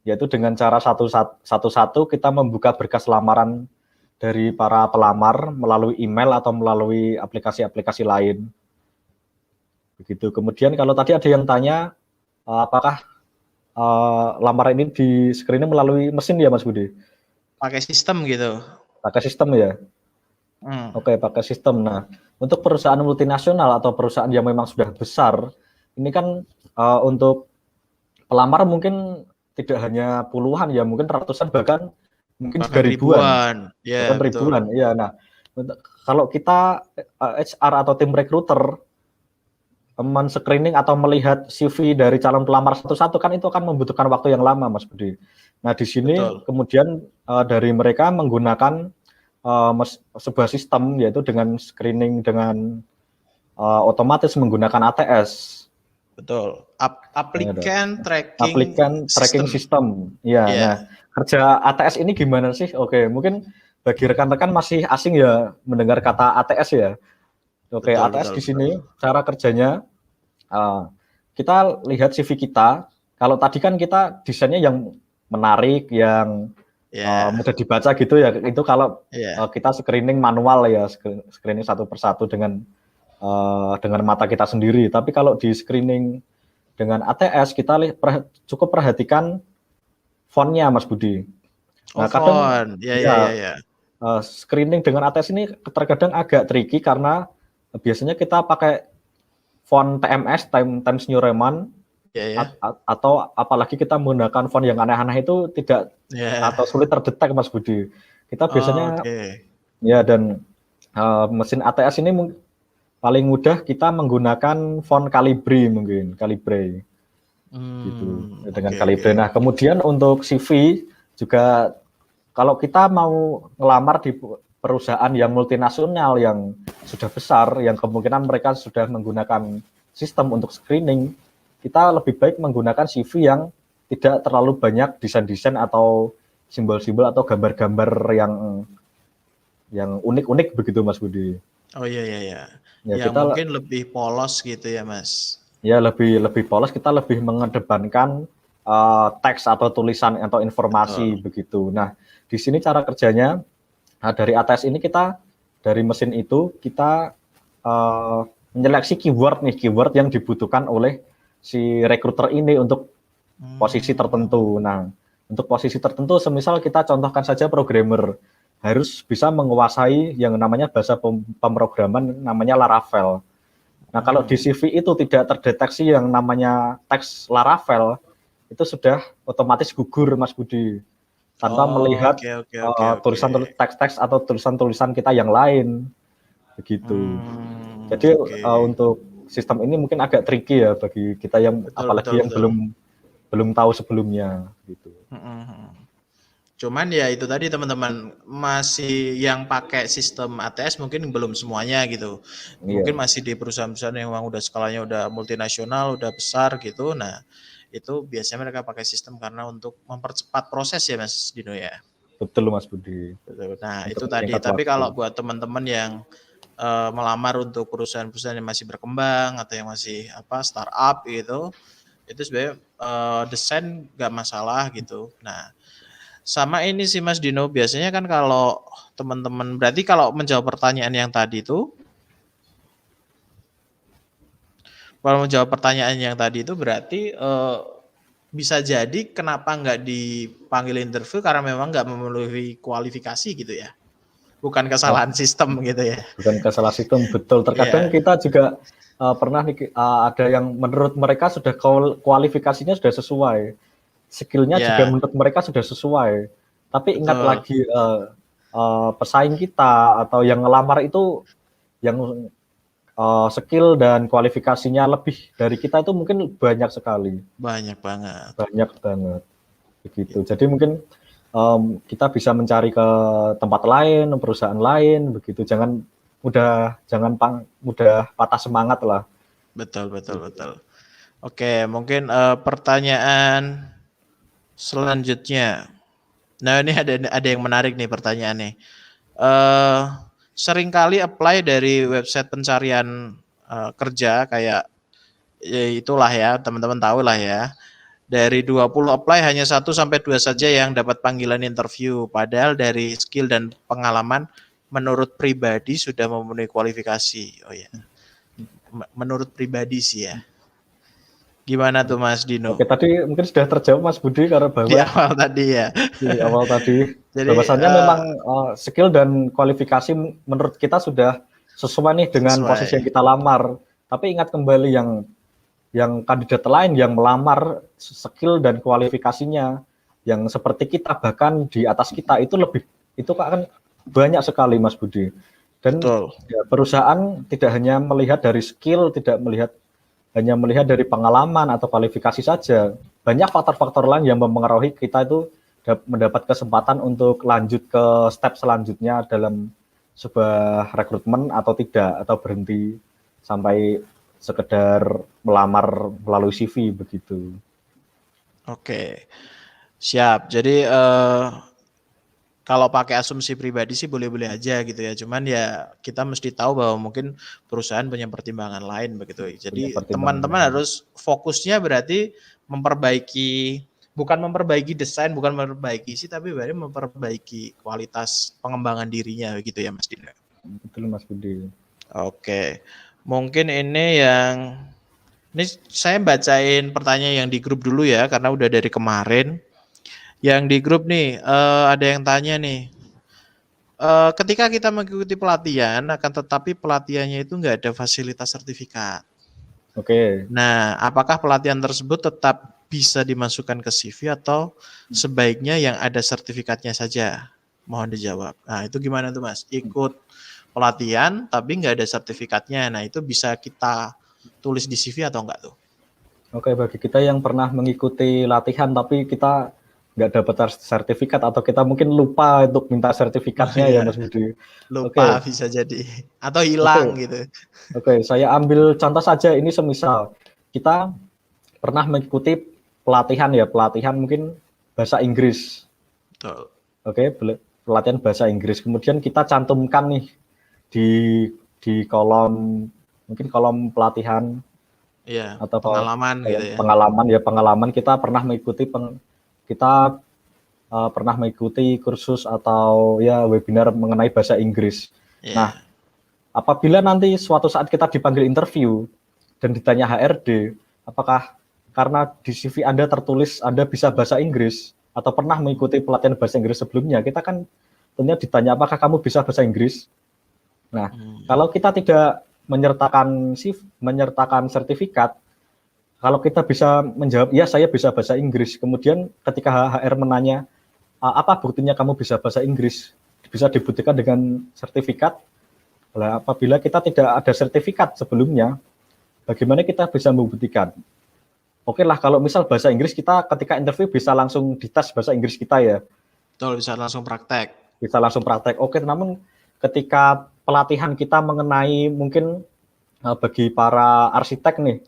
yaitu dengan cara satu-satu kita membuka berkas lamaran dari para pelamar melalui email atau melalui aplikasi-aplikasi lain. Begitu. Kemudian kalau tadi ada yang tanya, apakah lamaran ini di screening melalui mesin ya Mas Budi? Pakai sistem gitu. Pakai sistem ya? Oke, pakai sistem. Nah, untuk perusahaan multinasional atau perusahaan yang memang sudah besar, ini kan untuk pelamar mungkin tidak hanya puluhan ya, mungkin ratusan bahkan mungkin juga ribuan. Ya, bahkan ribuan. Iya. Nah, kalau kita HR atau tim recruiter men-screening atau melihat CV dari calon pelamar satu-satu kan itu akan membutuhkan waktu yang lama, Mas Budi. Nah, di sini kemudian dari mereka menggunakan sebuah sistem yaitu dengan screening dengan otomatis menggunakan ATS. Betul. Applicant tracking system. Ya. Yeah. Nah, kerja ATS ini gimana sih? Oke, mungkin bagi rekan-rekan masih asing ya mendengar kata ATS ya. Oke, ATS di sini cara kerjanya kita lihat CV kita. Kalau tadi kan kita desainnya yang menarik, yang mudah dibaca gitu ya. Itu kalau kita screening manual ya, screening satu persatu dengan mata kita sendiri. Tapi kalau di screening dengan ATS kita cukup perhatikan fontnya, Mas Budi. Nah, kadang screening dengan ATS ini terkadang agak tricky karena biasanya kita pakai font TMS, Times New Roman, atau apalagi kita menggunakan font yang aneh-aneh itu tidak atau sulit terdetek, Mas Budi. Kita biasanya ya dan mesin ATS ini paling mudah kita menggunakan font Calibri gitu dengan Calibri. Nah, kemudian untuk CV juga kalau kita mau ngelamar di perusahaan yang multinasional yang sudah besar, yang kemungkinan mereka sudah menggunakan sistem untuk screening, kita lebih baik menggunakan CV yang tidak terlalu banyak desain-desain atau simbol-simbol atau gambar-gambar yang unik-unik begitu, Mas Budi. Oh iya. Ya kita mungkin lebih polos gitu ya, Mas. Ya lebih polos, kita lebih mengedepankan teks atau tulisan atau informasi begitu. Nah, di sini cara kerjanya dari ATS ini kita dari mesin itu kita menyeleksi keyword yang dibutuhkan oleh si recruiter ini untuk posisi tertentu. Nah, untuk posisi tertentu semisal kita contohkan saja programmer harus bisa menguasai yang namanya bahasa pemrograman namanya Laravel. Nah, kalau di CV itu tidak terdeteksi yang namanya teks Laravel, itu sudah otomatis gugur, Mas Budi. Tanpa melihat tulisan teks-teks atau tulisan-tulisan kita yang lain begitu. Jadi untuk sistem ini mungkin agak tricky ya bagi kita yang apalagi yang belum tahu sebelumnya gitu. Cuman ya itu tadi teman-teman masih yang pakai sistem ATS mungkin belum semuanya gitu. Mungkin masih di perusahaan-perusahaan yang memang udah skalanya udah multinasional, udah besar gitu. Nah, itu biasanya mereka pakai sistem karena untuk mempercepat proses ya Mas Dino ya. Betul Mas Budi. Betul. Nah, itu tadi. Tapi kalau buat teman-teman yang melamar untuk perusahaan-perusahaan yang masih berkembang atau yang masih startup gitu, itu sebenarnya desain nggak masalah gitu. Nah, sama ini sih Mas Dino, biasanya kan kalau teman-teman berarti kalau menjawab pertanyaan yang tadi itu berarti bisa jadi kenapa nggak dipanggil interview karena memang nggak memenuhi kualifikasi gitu ya, bukan kesalahan sistem gitu ya. Bukan kesalahan sistem, betul. Terkadang kita juga pernah ada yang menurut mereka sudah kualifikasinya sudah sesuai, skillnya juga menurut mereka sudah sesuai, tapi ingat lagi pesaing kita atau yang ngelamar itu yang skill dan kualifikasinya lebih dari kita itu mungkin banyak sekali. Banyak banget. Banyak banget. Begitu. Jadi mungkin kita bisa mencari ke tempat lain, perusahaan lain, begitu. Jangan mudah patah semangat lah. Betul. Oke, mungkin pertanyaan selanjutnya. Nah, ini ada yang menarik nih pertanyaannya. Seringkali apply dari website pencarian kerja kayak ya itulah ya, teman-teman tahu lah ya. Dari 20 apply hanya 1 sampai 2 saja yang dapat panggilan interview. Padahal dari skill dan pengalaman menurut pribadi sudah memenuhi kualifikasi. Oh ya. Menurut pribadi sih ya. Gimana tuh Mas Dino? Oke, tadi mungkin sudah terjawab Mas Budi karena bahwa Di awal tadi ya. di awal tadi Jadi bahwasannya memang skill dan kualifikasi menurut kita sudah sesuai nih dengan Sesuai. posisi yang kita lamar. Tapi ingat kembali yang kandidat lain yang melamar skill dan kualifikasinya yang seperti kita bahkan di atas kita itu kan banyak sekali Mas Budi. Dan ya, perusahaan tidak hanya melihat dari skill, tidak hanya melihat dari pengalaman atau kualifikasi saja. Banyak faktor-faktor lain yang mempengaruhi kita itu mendapat kesempatan untuk lanjut ke step selanjutnya dalam sebuah rekrutmen atau tidak, atau berhenti sampai sekedar melamar melalui CV begitu. Oke, siap. Jadi kalau pakai asumsi pribadi sih boleh-boleh aja gitu ya. Cuman ya kita mesti tahu bahwa mungkin perusahaan punya pertimbangan lain begitu. Jadi teman-teman harus fokusnya berarti bukan memperbaiki desain, bukan memperbaiki isi, tapi berarti memperbaiki kualitas pengembangan dirinya gitu ya Mas Dino. Betul Mas Budi. Oke, mungkin ini saya bacain pertanyaan yang di grup dulu ya, karena udah dari kemarin. Yang di grup nih, ada yang tanya nih, ketika kita mengikuti pelatihan, akan tetapi pelatihannya itu nggak ada fasilitas sertifikat. Oke. Nah, apakah pelatihan tersebut tetap bisa dimasukkan ke CV atau sebaiknya yang ada sertifikatnya saja? Mohon dijawab. Nah, itu gimana tuh Mas? Ikut pelatihan tapi nggak ada sertifikatnya, nah itu bisa kita tulis di CV atau enggak tuh? Oke, bagi kita yang pernah mengikuti latihan tapi kita nggak dapat sertifikat atau kita mungkin lupa untuk minta sertifikatnya ya Mas Budi. Lupa bisa jadi atau hilang gitu. Oke, saya ambil contoh saja, ini semisal kita pernah mengikuti pelatihan mungkin bahasa Inggris. Betul. Oke, pelatihan bahasa Inggris. Kemudian kita cantumkan nih di kolom pelatihan atau pengalaman gitu ya. Pengalaman kita pernah mengikuti kursus atau ya webinar mengenai bahasa Inggris. Nah, apabila nanti suatu saat kita dipanggil interview dan ditanya HRD, apakah karena di CV Anda tertulis Anda bisa bahasa Inggris atau pernah mengikuti pelatihan bahasa Inggris sebelumnya, kita kan tentunya ditanya apakah kamu bisa bahasa Inggris. Nah, kalau kita tidak menyertakan sertifikat, kalau kita bisa menjawab, ya saya bisa bahasa Inggris, kemudian ketika HR menanya, apa buktinya kamu bisa bahasa Inggris, bisa dibuktikan dengan sertifikat. Apabila kita tidak ada sertifikat sebelumnya, bagaimana kita bisa membuktikan? Oke lah, kalau misal bahasa Inggris kita ketika interview bisa langsung dites bahasa Inggris kita ya. Betul, bisa langsung praktek. Oke, namun ketika pelatihan kita mengenai mungkin bagi para arsitek nih,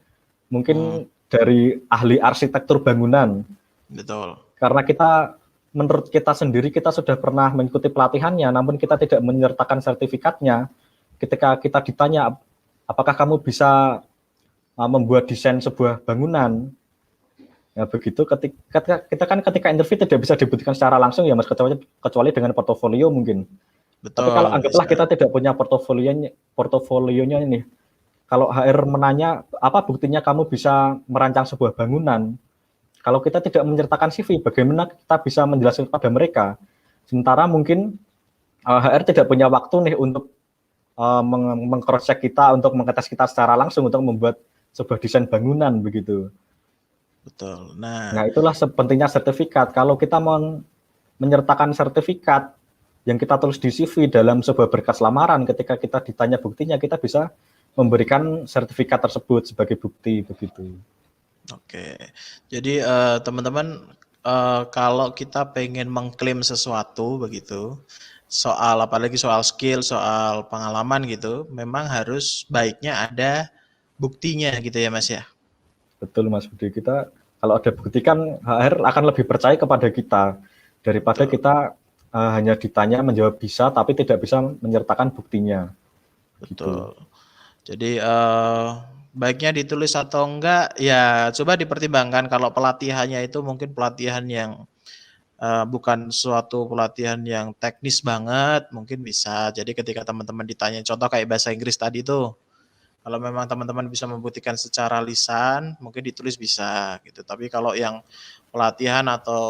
mungkin dari ahli arsitektur bangunan. Betul. Karena menurut kita sendiri kita sudah pernah mengikuti pelatihannya, namun kita tidak menyertakan sertifikatnya. Ketika kita ditanya, apakah kamu bisa membuat desain sebuah bangunan? Ya begitu. Ketika interview tidak bisa dibuktikan secara langsung ya Mas, kecuali dengan portofolio mungkin. Betul. Tapi kalau anggaplah kita tidak punya portofolionya ini. Kalau HR menanya, apa buktinya kamu bisa merancang sebuah bangunan? Kalau kita tidak menyertakan CV, bagaimana kita bisa menjelaskan kepada mereka? Sementara mungkin HR tidak punya waktu nih untuk meng-cross-check kita, untuk mengetes kita secara langsung untuk membuat sebuah desain bangunan begitu. Betul. Nah itulah pentingnya sertifikat. Kalau kita menyertakan sertifikat, yang kita tulis di CV dalam sebuah berkas lamaran, ketika kita ditanya buktinya, kita bisa memberikan sertifikat tersebut sebagai bukti begitu. Oke, jadi teman-teman kalau kita pengen mengklaim sesuatu begitu, soal apalagi soal skill, soal pengalaman gitu, memang harus baiknya ada buktinya gitu ya Mas ya. Betul Mas Budi, kita kalau ada bukti kan HR akan lebih percaya kepada kita daripada Betul. kita hanya ditanya menjawab bisa tapi tidak bisa menyertakan buktinya. Betul. Gitu. Jadi baiknya ditulis atau enggak ya coba dipertimbangkan. Kalau pelatihannya itu mungkin pelatihan yang bukan suatu pelatihan yang teknis banget, mungkin bisa. Jadi ketika teman-teman ditanya contoh kayak bahasa Inggris tadi tuh, kalau memang teman-teman bisa membuktikan secara lisan, mungkin ditulis bisa gitu. Tapi kalau yang pelatihan atau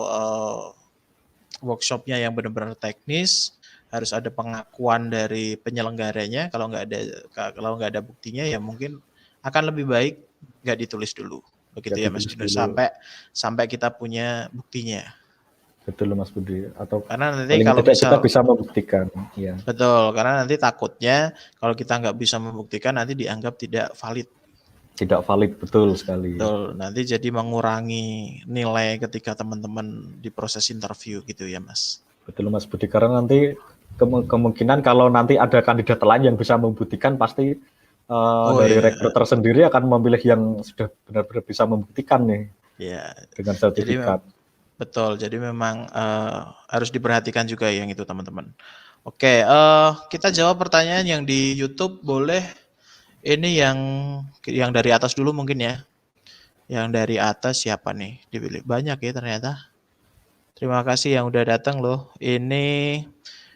workshopnya yang benar-benar teknis, harus ada pengakuan dari penyelenggaranya. Kalau nggak ada buktinya ya mungkin akan lebih baik nggak ditulis dulu. Begitu ya Mas Dino, sampai kita punya buktinya. Betul Mas Budi. Atau Karena nanti paling kalau tidak kita bisa membuktikan. Ya. Betul, karena nanti takutnya kalau kita nggak bisa membuktikan nanti dianggap tidak valid. Tidak valid, betul sekali. Betul, nanti jadi mengurangi nilai ketika teman-teman di proses interview gitu ya Mas. Betul Mas Budi, karena nanti kemungkinan kalau nanti ada kandidat lain yang bisa membuktikan pasti dari rekruter sendiri akan memilih yang sudah benar-benar bisa membuktikan nih dengan sertifikat. Betul, jadi memang harus diperhatikan juga yang itu teman-teman. Oke, kita jawab pertanyaan yang di YouTube boleh. Ini yang dari atas dulu mungkin ya. Yang dari atas siapa nih? Dipilih banyak ya ternyata. Terima kasih yang udah datang loh. Ini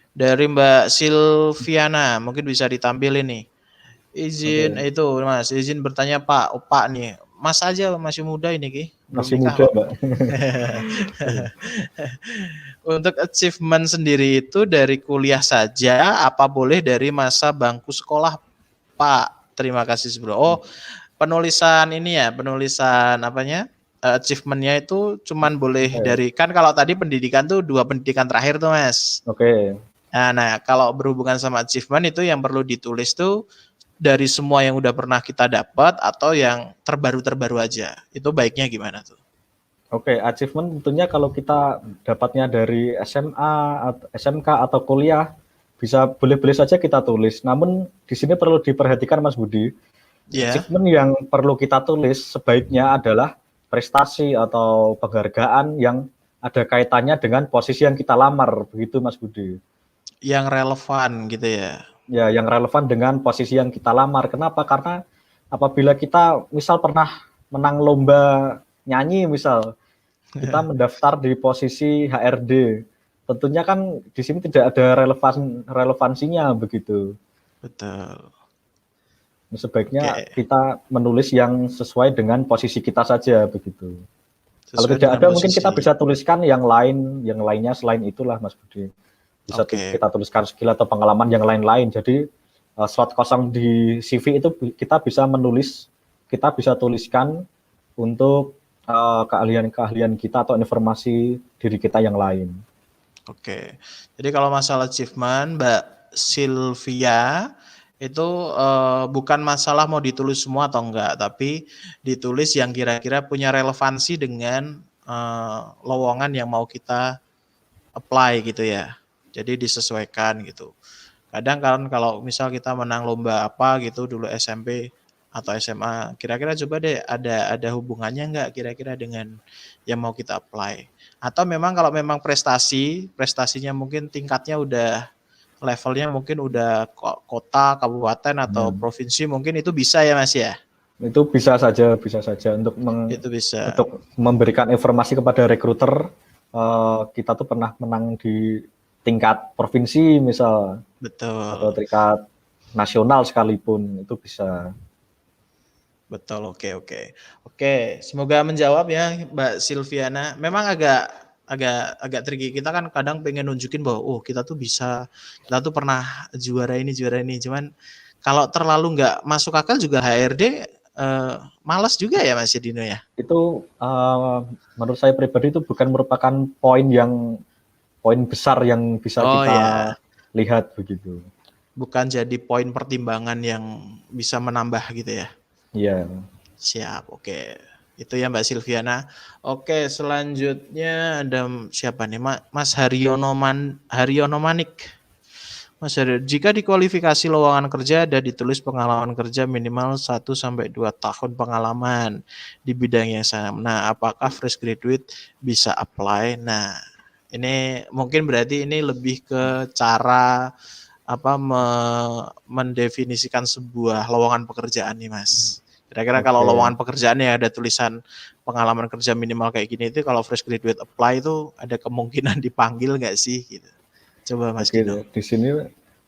dari Mbak Silviana, mungkin bisa ditampilin nih. Izin itu Mas, izin bertanya Pak, Pak nih. Mas aja masih muda ini Ki. Masih muda, Mbak. Untuk achievement sendiri itu dari kuliah saja, apa boleh dari masa bangku sekolah, Pak? Terima kasih sebelum. Oh, penulisan ini ya, penulisan apanya? Achievement-nya itu cuman boleh dari, kan kalau tadi pendidikan tuh 2 pendidikan terakhir tuh Mas. Oke. Nah, kalau berhubungan sama achievement itu yang perlu ditulis tuh dari semua yang udah pernah kita dapat atau yang terbaru-terbaru aja. Itu baiknya gimana tuh? Oke, achievement tentunya kalau kita dapatnya dari SMA, SMK atau kuliah, bisa boleh-boleh saja kita tulis. Namun di sini perlu diperhatikan Mas Budi, achievement yang perlu kita tulis sebaiknya adalah prestasi atau penghargaan yang ada kaitannya dengan posisi yang kita lamar, begitu Mas Budi. Yang relevan gitu ya? Ya, yang relevan dengan posisi yang kita lamar. Kenapa? Karena apabila kita misal pernah menang lomba nyanyi misal, kita mendaftar di posisi HRD, tentunya kan di sini tidak ada relevansinya begitu. Betul. Sebaiknya kita menulis yang sesuai dengan posisi kita saja begitu. Kalau tidak ada mungkin kita bisa tuliskan yang lainnya selain itulah Mas Budi. Bisa kita tuliskan skill atau pengalaman yang lain-lain. Jadi slot kosong di CV itu kita bisa tuliskan untuk keahlian-keahlian kita atau informasi diri kita yang lain. Oke. Jadi kalau masalah achievement, Mbak Silvia, itu bukan masalah mau ditulis semua atau enggak, tapi ditulis yang kira-kira punya relevansi dengan lowongan yang mau kita apply gitu ya. Jadi disesuaikan gitu. Kadang kan kalau misal kita menang lomba apa gitu dulu SMP atau SMA, kira-kira coba deh ada hubungannya enggak kira-kira dengan yang mau kita apply. Atau memang kalau memang prestasinya mungkin tingkatnya udah levelnya mungkin udah kota, kabupaten atau provinsi, mungkin itu bisa ya Mas ya? Itu bisa saja untuk memberikan informasi kepada rekruter kita tuh pernah menang di tingkat provinsi misal. Betul. Atau tingkat nasional sekalipun itu bisa. Betul, oke. Semoga menjawab ya Mbak Silviana. Memang agak tricky. Kita kan kadang pengen nunjukin bahwa kita tuh bisa, kita tuh pernah juara ini. Cuman kalau terlalu nggak masuk akal juga HRD malas juga ya Mas Dino ya. Itu menurut saya pribadi itu bukan merupakan poin yang poin besar yang bisa Oh kita ya, lihat begitu. bukan jadi poin pertimbangan yang bisa menambah gitu ya. Iya. Siap, oke. Itu ya Mbak Silviana. Oke, selanjutnya ada siapa nih? Mas Haryono Manik. Mas Haryo, jika di kualifikasi lowongan kerja ada ditulis pengalaman kerja minimal 1 sampai 2 tahun pengalaman di bidang yang sama. Nah, apakah fresh graduate bisa apply? Nah, ini mungkin berarti ini lebih ke cara mendefinisikan sebuah lowongan pekerjaan nih, Mas. Kira-kira kalau Oke. lowongan pekerjaan yang ada tulisan pengalaman kerja minimal kayak gini itu kalau fresh graduate apply itu ada kemungkinan dipanggil nggak sih gitu? Coba Mas Oke, Dino. di sini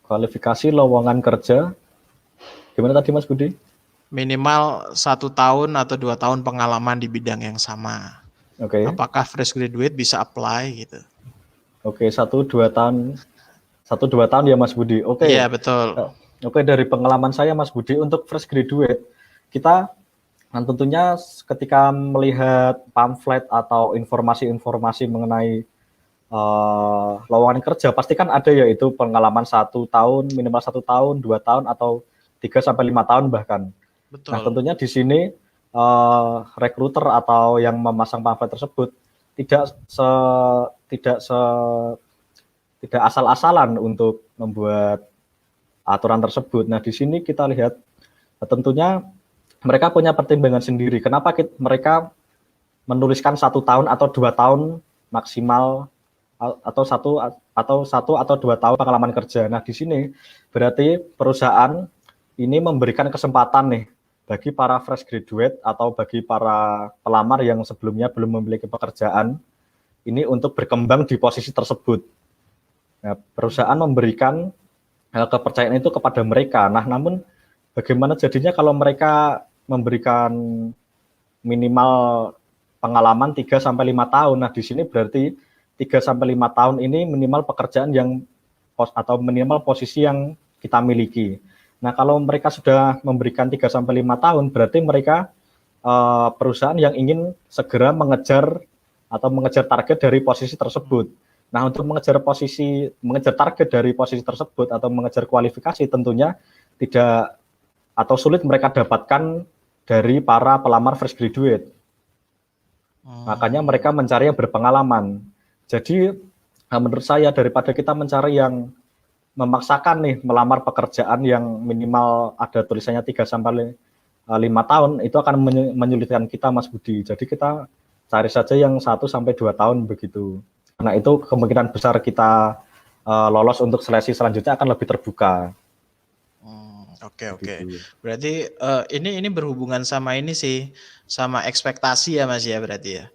kualifikasi lowongan kerja gimana tadi Mas Budi? Minimal 1 tahun atau 2 tahun pengalaman di bidang yang sama. Oke. Apakah fresh graduate bisa apply gitu? Oke, 1-2 tahun ya Mas Budi. Iya Oke. betul. Oke, dari pengalaman saya Mas Budi untuk fresh graduate kita tentunya ketika melihat pamflet atau informasi-informasi mengenai lowongan kerja pasti kan ada ya itu pengalaman 1 tahun, minimal 1 tahun, 2 tahun atau 3 sampai 5 tahun bahkan. Nah Betul. tentunya di sini rekruter atau yang memasang pamflet tersebut tidak se tidak se tidak asal-asalan untuk membuat aturan tersebut. Nah di sini kita lihat tentunya mereka punya pertimbangan sendiri. Kenapa mereka menuliskan 1 tahun atau 2 tahun maksimal atau 1 atau 2 tahun pengalaman kerja. Nah di sini berarti perusahaan ini memberikan kesempatan nih bagi para fresh graduate atau bagi para pelamar yang sebelumnya belum memiliki pekerjaan ini untuk berkembang di posisi tersebut. Nah, perusahaan memberikan kepercayaan itu kepada mereka. Nah, namun bagaimana jadinya kalau mereka memberikan minimal pengalaman 3 sampai 5 tahun. Nah, di sini berarti 3 sampai 5 tahun ini minimal pekerjaan yang atau minimal posisi yang kita miliki. Nah, kalau mereka sudah memberikan 3 sampai 5 tahun, berarti mereka perusahaan yang ingin segera mengejar target dari posisi tersebut. Nah, untuk mengejar target dari posisi tersebut atau mengejar kualifikasi tentunya tidak atau sulit mereka dapatkan dari para pelamar fresh graduate. Makanya mereka mencari yang berpengalaman. Jadi menurut saya daripada kita mencari yang memaksakan nih melamar pekerjaan yang minimal ada tulisannya 3 sampai 5 tahun itu akan menyulitkan kita Mas Budi. Jadi kita cari saja yang 1 sampai 2 tahun begitu. Karena itu kemungkinan besar kita lolos untuk seleksi selanjutnya akan lebih terbuka. Oke. Berarti ini berhubungan sama ini sih, sama ekspektasi ya Mas ya berarti ya.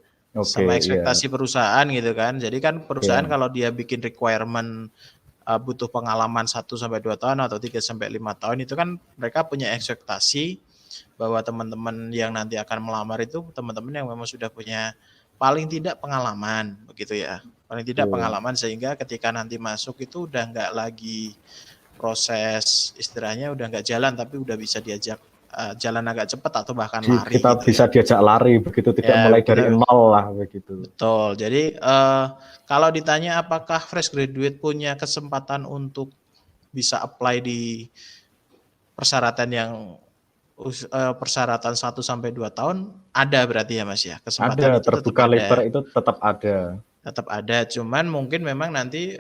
Sama ekspektasi perusahaan gitu kan. Jadi kan perusahaan kalau dia bikin requirement butuh pengalaman 1 sampai 2 tahun atau 3 sampai 5 tahun itu kan mereka punya ekspektasi bahwa teman-teman yang nanti akan melamar itu teman-teman yang memang sudah punya paling tidak pengalaman begitu ya. Paling tidak pengalaman sehingga ketika nanti masuk itu udah nggak lagi proses istilahnya udah nggak jalan tapi udah bisa diajak jalan agak cepat atau bahkan lari kita gitu bisa diajak lari begitu, tidak mulai dari nol lah begitu. Betul. Jadi kalau ditanya apakah fresh graduate punya kesempatan untuk bisa apply di persyaratan yang persyaratan 1 sampai 2 tahun ada berarti ya Mas ya. Kesempatan Ada, itu tetap terbuka ada. lebar itu tetap ada. Tetap ada, cuman mungkin memang nanti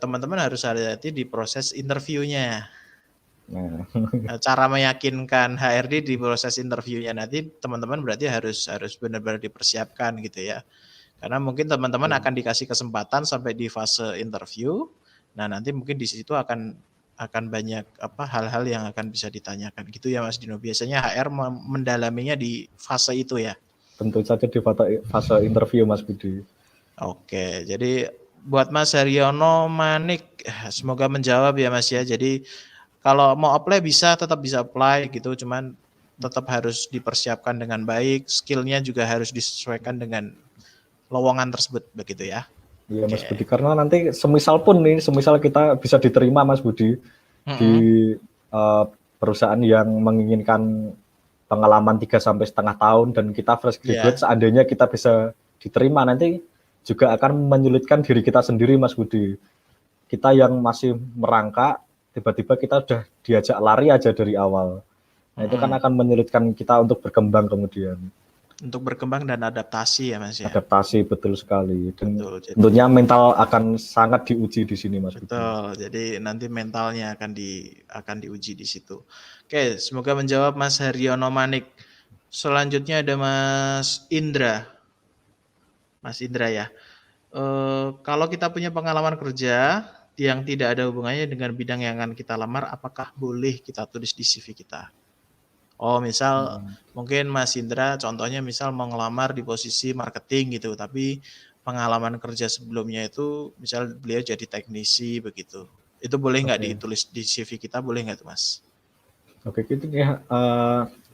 teman-teman harus hati-hati di proses interviewnya. Cara meyakinkan HRD di proses interviewnya nanti teman-teman berarti harus benar-benar dipersiapkan gitu ya. Karena mungkin teman-teman akan dikasih kesempatan sampai di fase interview. Nah, nanti mungkin di situ akan banyak hal-hal yang akan bisa ditanyakan gitu ya Mas Dino. Biasanya HR mendalaminya di fase itu ya. Tentu saja di fase interview Mas Budi. Oke, jadi buat Mas Haryono Manik, semoga menjawab ya Mas ya. Jadi kalau mau apply tetap bisa apply gitu, cuman tetap harus dipersiapkan dengan baik, skillnya juga harus disesuaikan dengan lowongan tersebut begitu ya. Iya Mas Budi, karena nanti semisal kita bisa diterima Mas Budi di perusahaan yang menginginkan pengalaman 3 sampai setengah tahun dan kita fresh graduate, seandainya kita bisa diterima nanti juga akan menyulitkan diri kita sendiri, Mas Budi. Kita yang masih merangkak, tiba-tiba kita udah diajak lari aja dari awal. Nah, itu kan akan menyulitkan kita untuk berkembang kemudian. Untuk berkembang dan adaptasi ya Mas ya. Adaptasi, betul sekali. Dan Betul. tentunya mental akan sangat diuji di sini, Mas Budi. Betul. Jadi nanti mentalnya akan diuji di situ. Oke, semoga menjawab Mas Haryono Manik. Selanjutnya ada Mas Indra. Mas Indra ya. Kalau kita punya pengalaman kerja yang tidak ada hubungannya dengan bidang yang akan kita lamar, apakah boleh kita tulis di CV kita? Oh, misal mungkin Mas Indra contohnya misal mau ngelamar di posisi marketing gitu, tapi pengalaman kerja sebelumnya itu misal beliau jadi teknisi begitu. Itu boleh nggak ditulis di CV kita, boleh nggak tuh Mas? Oke, gitu ya.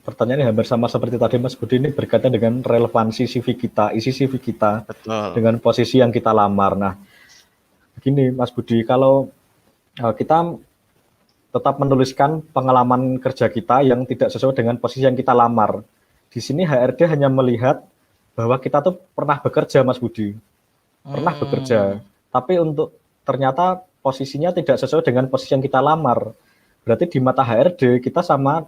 Pertanyaannya hampir sama seperti tadi Mas Budi, ini berkaitan dengan relevansi CV kita, isi CV kita. Betul. Dengan posisi yang kita lamar. Nah, begini Mas Budi, kalau kita tetap menuliskan pengalaman kerja kita yang tidak sesuai dengan posisi yang kita lamar. Di sini HRD hanya melihat bahwa kita tuh pernah bekerja, Mas Budi. Pernah bekerja. Tapi untuk ternyata posisinya tidak sesuai dengan posisi yang kita lamar. Berarti di mata HRD kita sama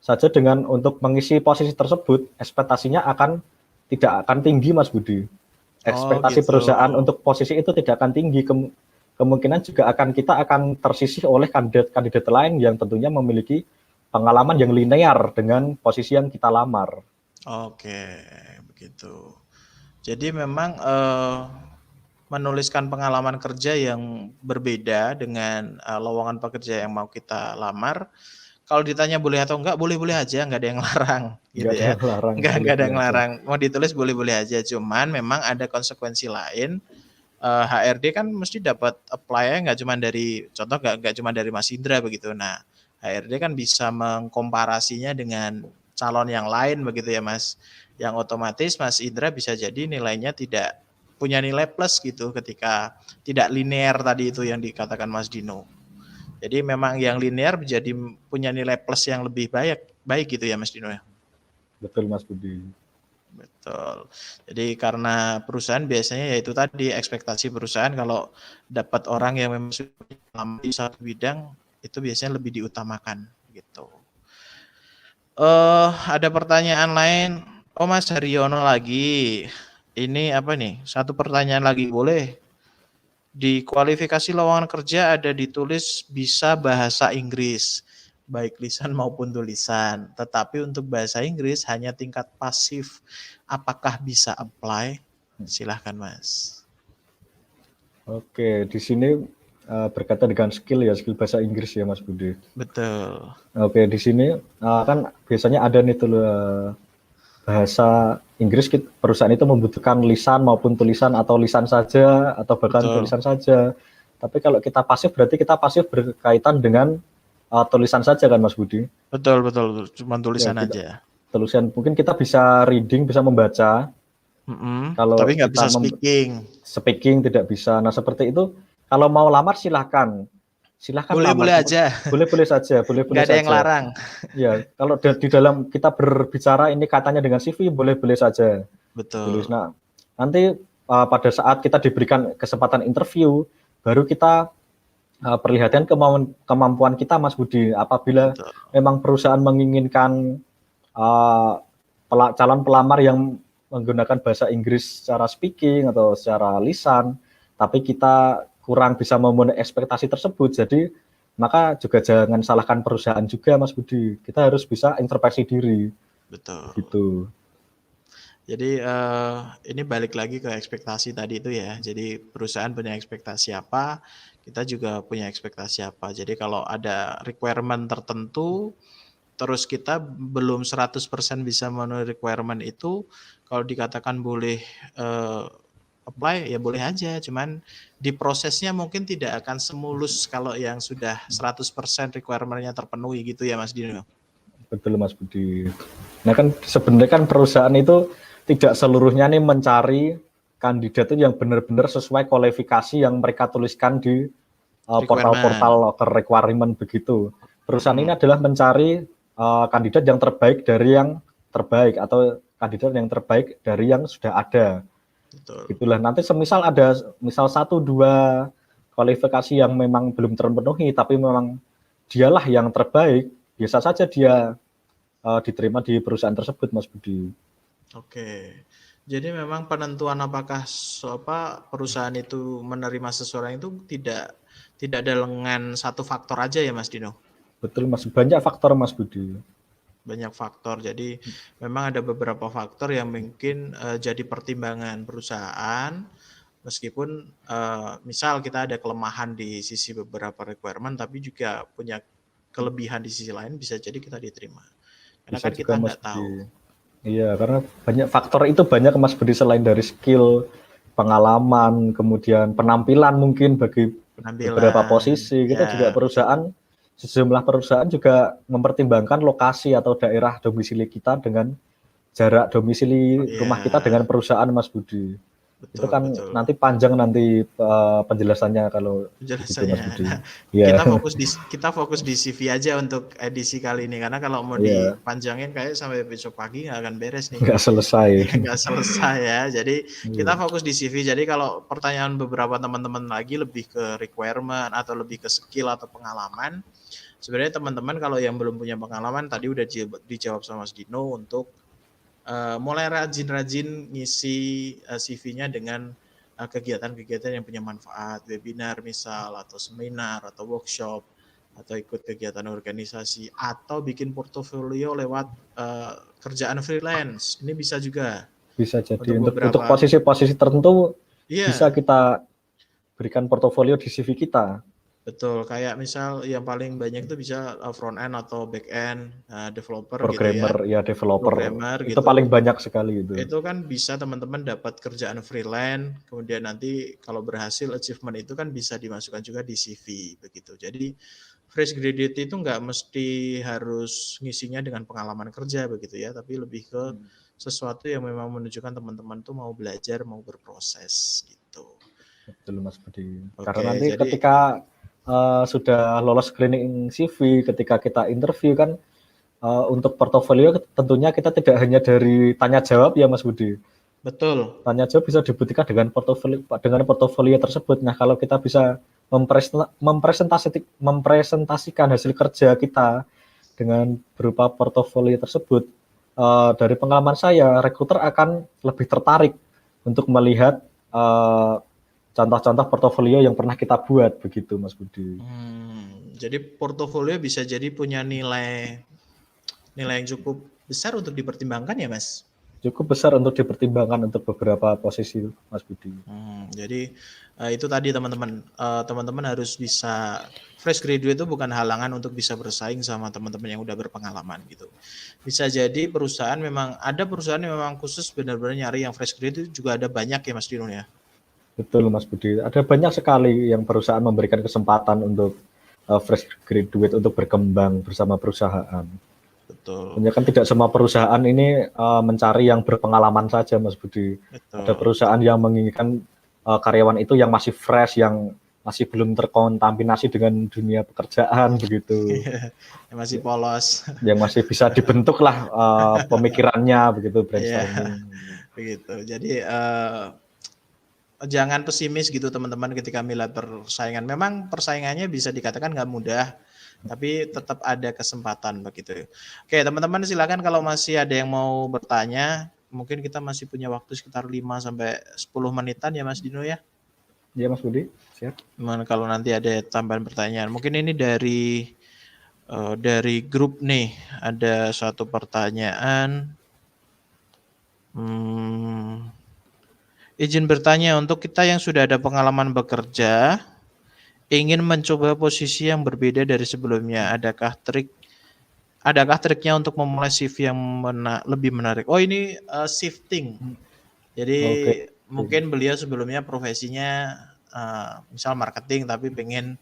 saja dengan untuk mengisi posisi tersebut, ekspektasinya tidak akan tinggi, Mas Budi. Ekspektasi perusahaan untuk posisi itu tidak akan tinggi. Kemungkinan juga kita akan tersisih oleh kandidat lain yang tentunya memiliki pengalaman yang linear dengan posisi yang kita lamar. Oke, begitu. Jadi memang menuliskan pengalaman kerja yang berbeda dengan lowongan pekerja yang mau kita lamar. Kalau ditanya boleh atau enggak, boleh-boleh aja, nggak ada yang larang, gitu ya. Nggak ada yang larang. Mau ditulis boleh-boleh aja. Cuman memang ada konsekuensi lain. HRD kan mesti dapat apply nggak cuma dari contoh nggak cuma dari Mas Indra begitu. Nah, HRD kan bisa mengkomparasinya dengan calon yang lain begitu ya Mas. Yang otomatis Mas Indra bisa jadi nilainya tidak punya nilai plus gitu ketika tidak linear tadi itu yang dikatakan Mas Dino. Jadi memang yang linear menjadi punya nilai plus yang lebih baik gitu ya Mas Dino ya. Betul Mas Budi. Betul. Jadi karena perusahaan biasanya yaitu tadi ekspektasi perusahaan kalau dapat orang yang memang sudah lama di satu bidang itu biasanya lebih diutamakan gitu. Ada pertanyaan lain. Oh Mas Haryono lagi. Ini apa nih? Satu pertanyaan lagi boleh. Di kualifikasi lowongan kerja ada ditulis bisa bahasa Inggris, baik lisan maupun tulisan. Tetapi untuk bahasa Inggris hanya tingkat pasif. Apakah bisa apply? Silahkan Mas. Oke, di sini berkaitan dengan skill bahasa Inggris ya Mas Budi. Betul. Oke, di sini kan biasanya ada nih tuh bahasa Inggris perusahaan itu membutuhkan lisan maupun tulisan atau lisan saja atau bahkan tulisan saja. Tapi kalau kita pasif berarti kita pasif berkaitan dengan tulisan saja kan Mas Budi? Betul, cuma tulisan aja. Tulisan mungkin kita bisa reading, bisa membaca. Kalau tapi nggak bisa speaking. Speaking tidak bisa. Nah seperti itu kalau mau lamar silahkan boleh aja. Boleh saja. Nggak ada yang larang. Ya, kalau di dalam kita berbicara ini katanya dengan CV boleh saja. Betul. Nah, nanti pada saat kita diberikan kesempatan interview, baru kita perlihatkan kemampuan kita, Mas Budi. Apabila memang perusahaan menginginkan calon pelamar yang menggunakan bahasa Inggris secara speaking atau secara lisan, tapi kita kurang bisa memenuhi ekspektasi tersebut. Jadi maka juga jangan salahkan perusahaan juga Mas Budi. Kita harus bisa introspeksi diri. Betul. Gitu. Jadi ini balik lagi ke ekspektasi tadi itu ya. Jadi perusahaan punya ekspektasi apa, kita juga punya ekspektasi apa. Jadi kalau ada requirement tertentu, terus kita belum 100% bisa memenuhi requirement itu, kalau dikatakan boleh apply ya boleh aja, cuman di prosesnya mungkin tidak akan semulus kalau yang sudah 100% requirement-nya terpenuhi gitu ya Mas Dino. Betul Mas Budi. Nah kan sebenarnya kan perusahaan itu tidak seluruhnya nih mencari kandidat itu yang benar-benar sesuai kualifikasi yang mereka tuliskan di portal-portal requirement begitu. Perusahaan ini adalah mencari kandidat yang terbaik dari yang terbaik atau kandidat yang terbaik dari yang sudah ada. Betul. Itulah nanti semisal ada misal 1, 2 kualifikasi yang memang belum terpenuhi, tapi memang dialah yang terbaik, biasa saja dia diterima di perusahaan tersebut, Mas Budi. Oke. Jadi memang penentuan apakah perusahaan itu menerima seseorang itu tidak dengan satu faktor aja ya Mas Dino. Betul Mas, banyak faktor Mas Budi. Banyak faktor. Jadi memang ada beberapa faktor yang mungkin jadi pertimbangan perusahaan, meskipun misal kita ada kelemahan di sisi beberapa requirement, tapi juga punya kelebihan di sisi lain, bisa jadi kita diterima. Karena Bisa kan juga kita Mas nggak tahu. Budi. Iya, karena banyak faktor itu banyak Mas Budi, selain dari skill, pengalaman, kemudian penampilan mungkin bagi beberapa Penampilan, posisi. Kita juga ya betul. sejumlah perusahaan juga mempertimbangkan lokasi atau daerah domisili kita dengan jarak Oh, domisili rumah kita dengan iya, perusahaan Mas Budi. Itu betul kan betul. nanti panjang nanti penjelasannya kalau begitu Mas Penjelasannya. Budi. Nah, Iya, kita fokus di CV aja untuk edisi kali ini, karena kalau mau iya, dipanjangin kayak sampai besok pagi nggak akan beres nih. nggak selesai. Nggak selesai ya. Jadi kita Iya, fokus di CV. Jadi kalau pertanyaan beberapa teman-teman lagi lebih ke requirement atau lebih ke skill atau pengalaman, sebenarnya teman-teman kalau yang belum punya pengalaman tadi udah dijawab sama Mas Dino untuk mulai rajin-rajin ngisi CV-nya dengan kegiatan-kegiatan yang punya manfaat, webinar misal, atau seminar, atau workshop, atau ikut kegiatan organisasi, atau bikin portofolio lewat kerjaan freelance. Ini bisa juga bisa jadi untuk untuk beberapa. posisi-posisi tertentu bisa Iya, kita berikan portofolio di CV kita. betul. Kayak misal yang paling banyak itu bisa front end atau back end developer gitu ya, Programmer ya, developer programmer itu paling gitu. banyak sekali itu. Itu kan bisa teman-teman dapat kerjaan freelance, kemudian nanti kalau berhasil achievement itu kan bisa dimasukkan juga di CV begitu. Jadi fresh graduate itu nggak mesti harus ngisinya dengan pengalaman kerja begitu ya, tapi lebih ke sesuatu yang memang menunjukkan teman-teman tuh mau belajar, mau berproses gitu. Betul Mas Budi. Oke, Karena nanti jadi ketika sudah lolos screening CV, ketika kita interview kan untuk portofolio tentunya kita tidak hanya dari tanya jawab ya Mas Budi. betul. Tanya jawab bisa dibuktikan dengan portofolio tersebut. Nah, kalau kita bisa mempresentasikan hasil kerja kita dengan berupa portofolio tersebut, dari pengalaman saya, rekruter akan lebih tertarik untuk melihat contoh-contoh portofolio yang pernah kita buat, begitu Mas Budi. Jadi portofolio bisa jadi punya nilai yang cukup besar untuk dipertimbangkan ya Mas? Cukup besar untuk dipertimbangkan untuk beberapa posisi, Mas Budi. Jadi itu tadi teman-teman, teman-teman harus bisa fresh graduate itu bukan halangan untuk bisa bersaing sama teman-teman yang udah berpengalaman gitu. Bisa jadi perusahaan memang yang memang khusus benar-benar nyari yang fresh graduate itu juga ada banyak ya Mas Dino ya. Betul Mas Budi. Ada banyak sekali yang perusahaan memberikan kesempatan untuk fresh graduate untuk berkembang bersama perusahaan. Betul. Hanya kan tidak semua perusahaan ini mencari yang berpengalaman saja, Mas Budi. Ada Betul. perusahaan yang menginginkan karyawan itu yang masih fresh, yang masih belum terkontaminasi dengan dunia pekerjaan begitu, Yang masih polos. yang masih bisa dibentuk lah pemikirannya begitu, Iya, brainstorming. begitu. Jadi jangan pesimis gitu teman-teman ketika melihat persaingan. Memang persaingannya bisa dikatakan nggak mudah, tapi tetap ada kesempatan begitu. Oke, teman-teman silakan kalau masih ada yang mau bertanya, mungkin kita masih punya waktu sekitar 5 sampai 10 menitan ya Mas Dino ya. Iya Mas Budi, siap. Gimana kalau nanti ada tambahan pertanyaan. Mungkin ini dari grup nih, ada suatu pertanyaan. Izin bertanya, untuk kita yang sudah ada pengalaman bekerja, ingin mencoba posisi yang berbeda dari sebelumnya, adakah triknya untuk memulai CV yang lebih menarik? Oh, ini shifting. Jadi Oke. mungkin beliau sebelumnya profesinya misal marketing, tapi pengen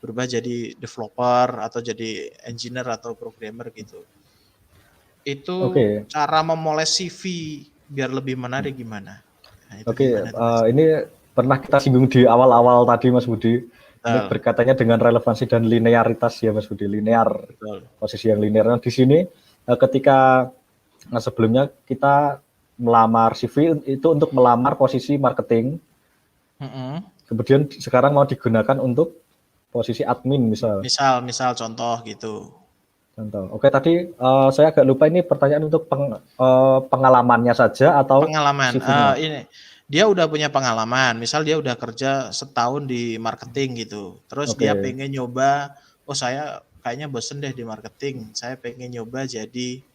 berubah jadi developer atau jadi engineer atau programmer gitu. Itu Oke. cara memulai CV biar lebih menarik gimana? Nah, itu Oke, gimana tuh Mas? ini pernah kita singgung di awal-awal tadi Mas Budi. Ini Betul, berkaitannya dengan relevansi dan linearitas ya Mas Budi, linear, betul. posisi yang linear. Nah, di sini ketika sebelumnya kita melamar CV itu untuk melamar posisi marketing. Kemudian sekarang mau digunakan untuk posisi admin misal. Misal contoh gitu. Contoh. Oke, tadi saya agak lupa ini pertanyaan untuk pengalamannya saja atau Pengalaman. CV-nya. Ini dia udah punya pengalaman. Misal dia udah kerja setahun di marketing gitu. Terus dia Oke. pengen nyoba, oh saya kayaknya bosen deh di marketing. Saya pengen nyoba jadi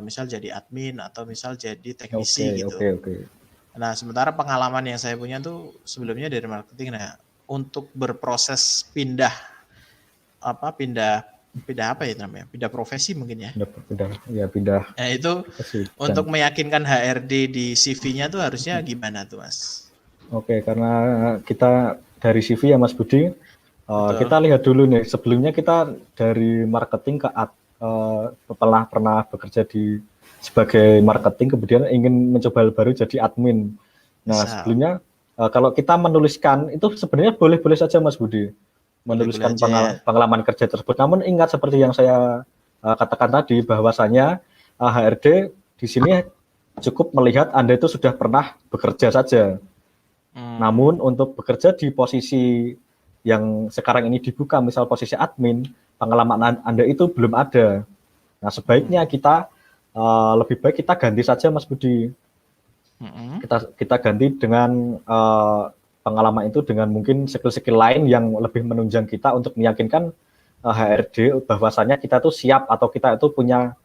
misal jadi admin atau misal jadi teknisi gitu. Oke. Nah, sementara pengalaman yang saya punya tuh sebelumnya dari marketing. Nah, untuk berproses pindah apa ya namanya? Pindah profesi mungkin ya. Pindah. Nah, itu Profesi. untuk meyakinkan HRD di CV-nya tuh harusnya gimana tuh, Mas? Oke, karena kita dari CV ya Mas Budi, kita Betul. lihat dulu nih. Sebelumnya kita dari marketing pernah bekerja sebagai marketing, kemudian ingin mencoba hal baru jadi admin. Nah, Misal. sebelumnya kalau kita menuliskan itu sebenarnya boleh-boleh saja Mas Budi Boleh-boleh menuliskan aja ya. pengalaman kerja tersebut. Namun ingat seperti yang saya katakan tadi, bahwasanya HRD di sini cukup melihat Anda itu sudah pernah bekerja saja. Namun untuk bekerja di posisi yang sekarang ini dibuka, misal posisi admin, pengalaman Anda itu belum ada. Nah, sebaiknya kita lebih baik kita ganti saja Mas Budi. Kita ganti dengan pengalaman itu dengan mungkin skill-skill lain yang lebih menunjang kita untuk meyakinkan HRD bahwasanya kita itu siap atau kita itu punya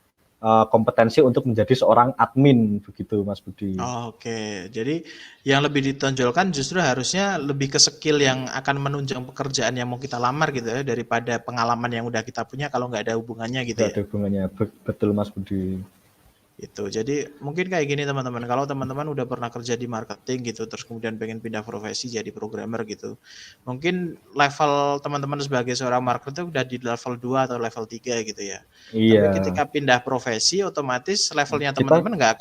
kompetensi untuk menjadi seorang admin begitu Mas Budi. Oke, jadi yang lebih ditonjolkan justru harusnya lebih ke skill yang akan menunjang pekerjaan yang mau kita lamar gitu ya, daripada pengalaman yang udah kita punya kalau nggak ada hubungannya gitu Nggak ya. ada hubungannya, betul Mas Budi. Itu. Jadi mungkin kayak gini teman-teman, kalau teman-teman udah pernah kerja di marketing gitu, terus kemudian pengen pindah profesi jadi programmer gitu, mungkin level teman-teman sebagai seorang marketer udah di level 2 atau level 3 gitu ya. Tapi Iya. ketika pindah profesi otomatis levelnya Kita teman-teman nggak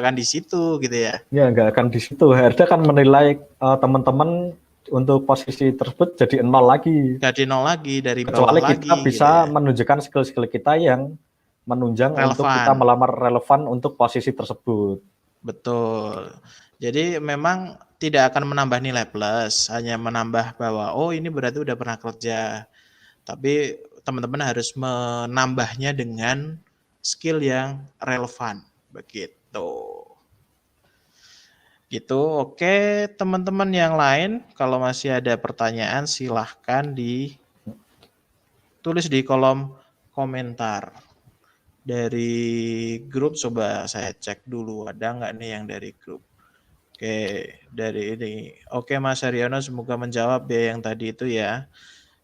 akan di situ gitu ya. ya nggak akan di situ. HRD akan menilai teman-teman untuk posisi tersebut jadi nol lagi. Jadi nol lagi, dari bawah Kecuali kita lagi gitu bisa ya. menunjukkan skill-skill kita yang menunjang untuk kita Relevan. melamar relevan untuk posisi tersebut. Betul. Jadi memang tidak akan menambah nilai plus, hanya menambah bahwa oh ini berarti udah pernah kerja. Tapi teman-teman harus menambahnya dengan skill yang relevan begitu. Gitu. Oke, teman-teman yang lain kalau masih ada pertanyaan silahkan ditulis di kolom komentar. Dari grup coba saya cek dulu ada nggak nih yang dari grup. Oke, dari ini. Oke, Mas Haryono semoga menjawab ya yang tadi itu ya.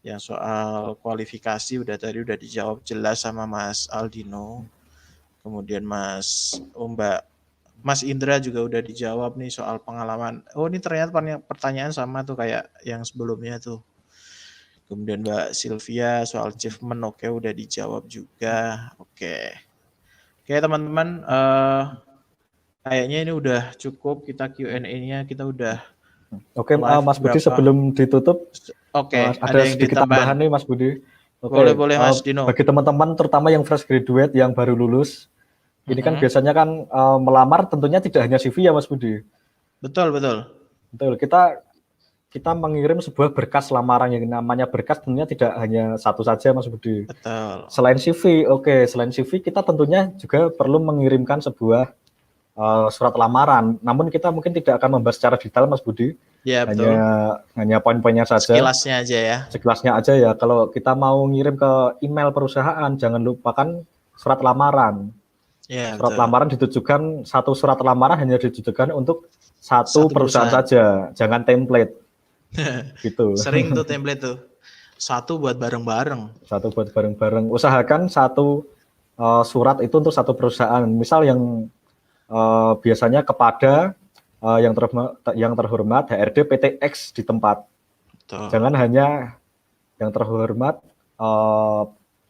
Yang soal kualifikasi tadi udah dijawab jelas sama Mas Aldino. Kemudian Mas Indra juga udah dijawab nih soal pengalaman. Oh, ini ternyata pertanyaan sama tuh kayak yang sebelumnya tuh. Kemudian Mbak Sylvia soal achievement oke udah dijawab juga. Oke. Oke, teman-teman kayaknya ini udah cukup kita Q&A-nya, kita udah Oke, live Mas Budi berapa? sebelum ditutup, Oke, ada ada yang sedikit ditambahan. tambahan nih Mas Budi. Boleh Oke, Mas Dino. bagi teman-teman terutama yang fresh graduate yang baru lulus, ini kan biasanya kan melamar tentunya tidak hanya CV ya Mas Budi. Betul. Betul, kita mengirim sebuah berkas lamaran yang namanya berkas tentunya tidak hanya satu saja Mas Budi. Betul. Selain CV kita tentunya juga perlu mengirimkan sebuah surat lamaran. Namun kita mungkin tidak akan membahas secara detail Mas Budi. Ya, betul. Hanya poin-poinnya saja. Sekilasnya aja ya. Sekilasnya aja ya. Kalau kita mau ngirim ke email perusahaan, jangan lupakan surat lamaran. Ya, Surat betul. lamaran ditujukan, satu surat lamaran hanya ditujukan untuk satu perusahaan saja, jangan template. Gitu. Sering tuh template tuh. Satu buat bareng-bareng. Usahakan satu surat itu untuk satu perusahaan. Misal yang biasanya kepada yang terhormat HRD PT X di tempat. Betul. Jangan hanya yang terhormat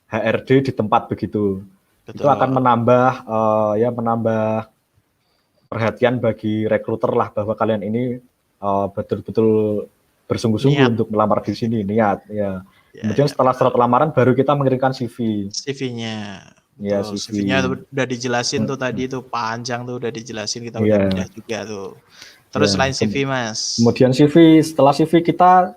HRD di tempat begitu. Betul. Itu akan menambah perhatian bagi rekruter lah bahwa kalian ini betul-betul bersungguh-sungguh untuk melamar di sini, niat ya. Kemudian setelah surat lamaran baru kita mengirimkan CV. CV-nya Ya Betul, CV-nya CV. udah dijelasin tuh Mm-mm. tadi tuh panjang tuh udah dijelasin, kita udah Iya, bedah juga tuh. Terus ya. selain CV, Mas? Kemudian setelah CV kita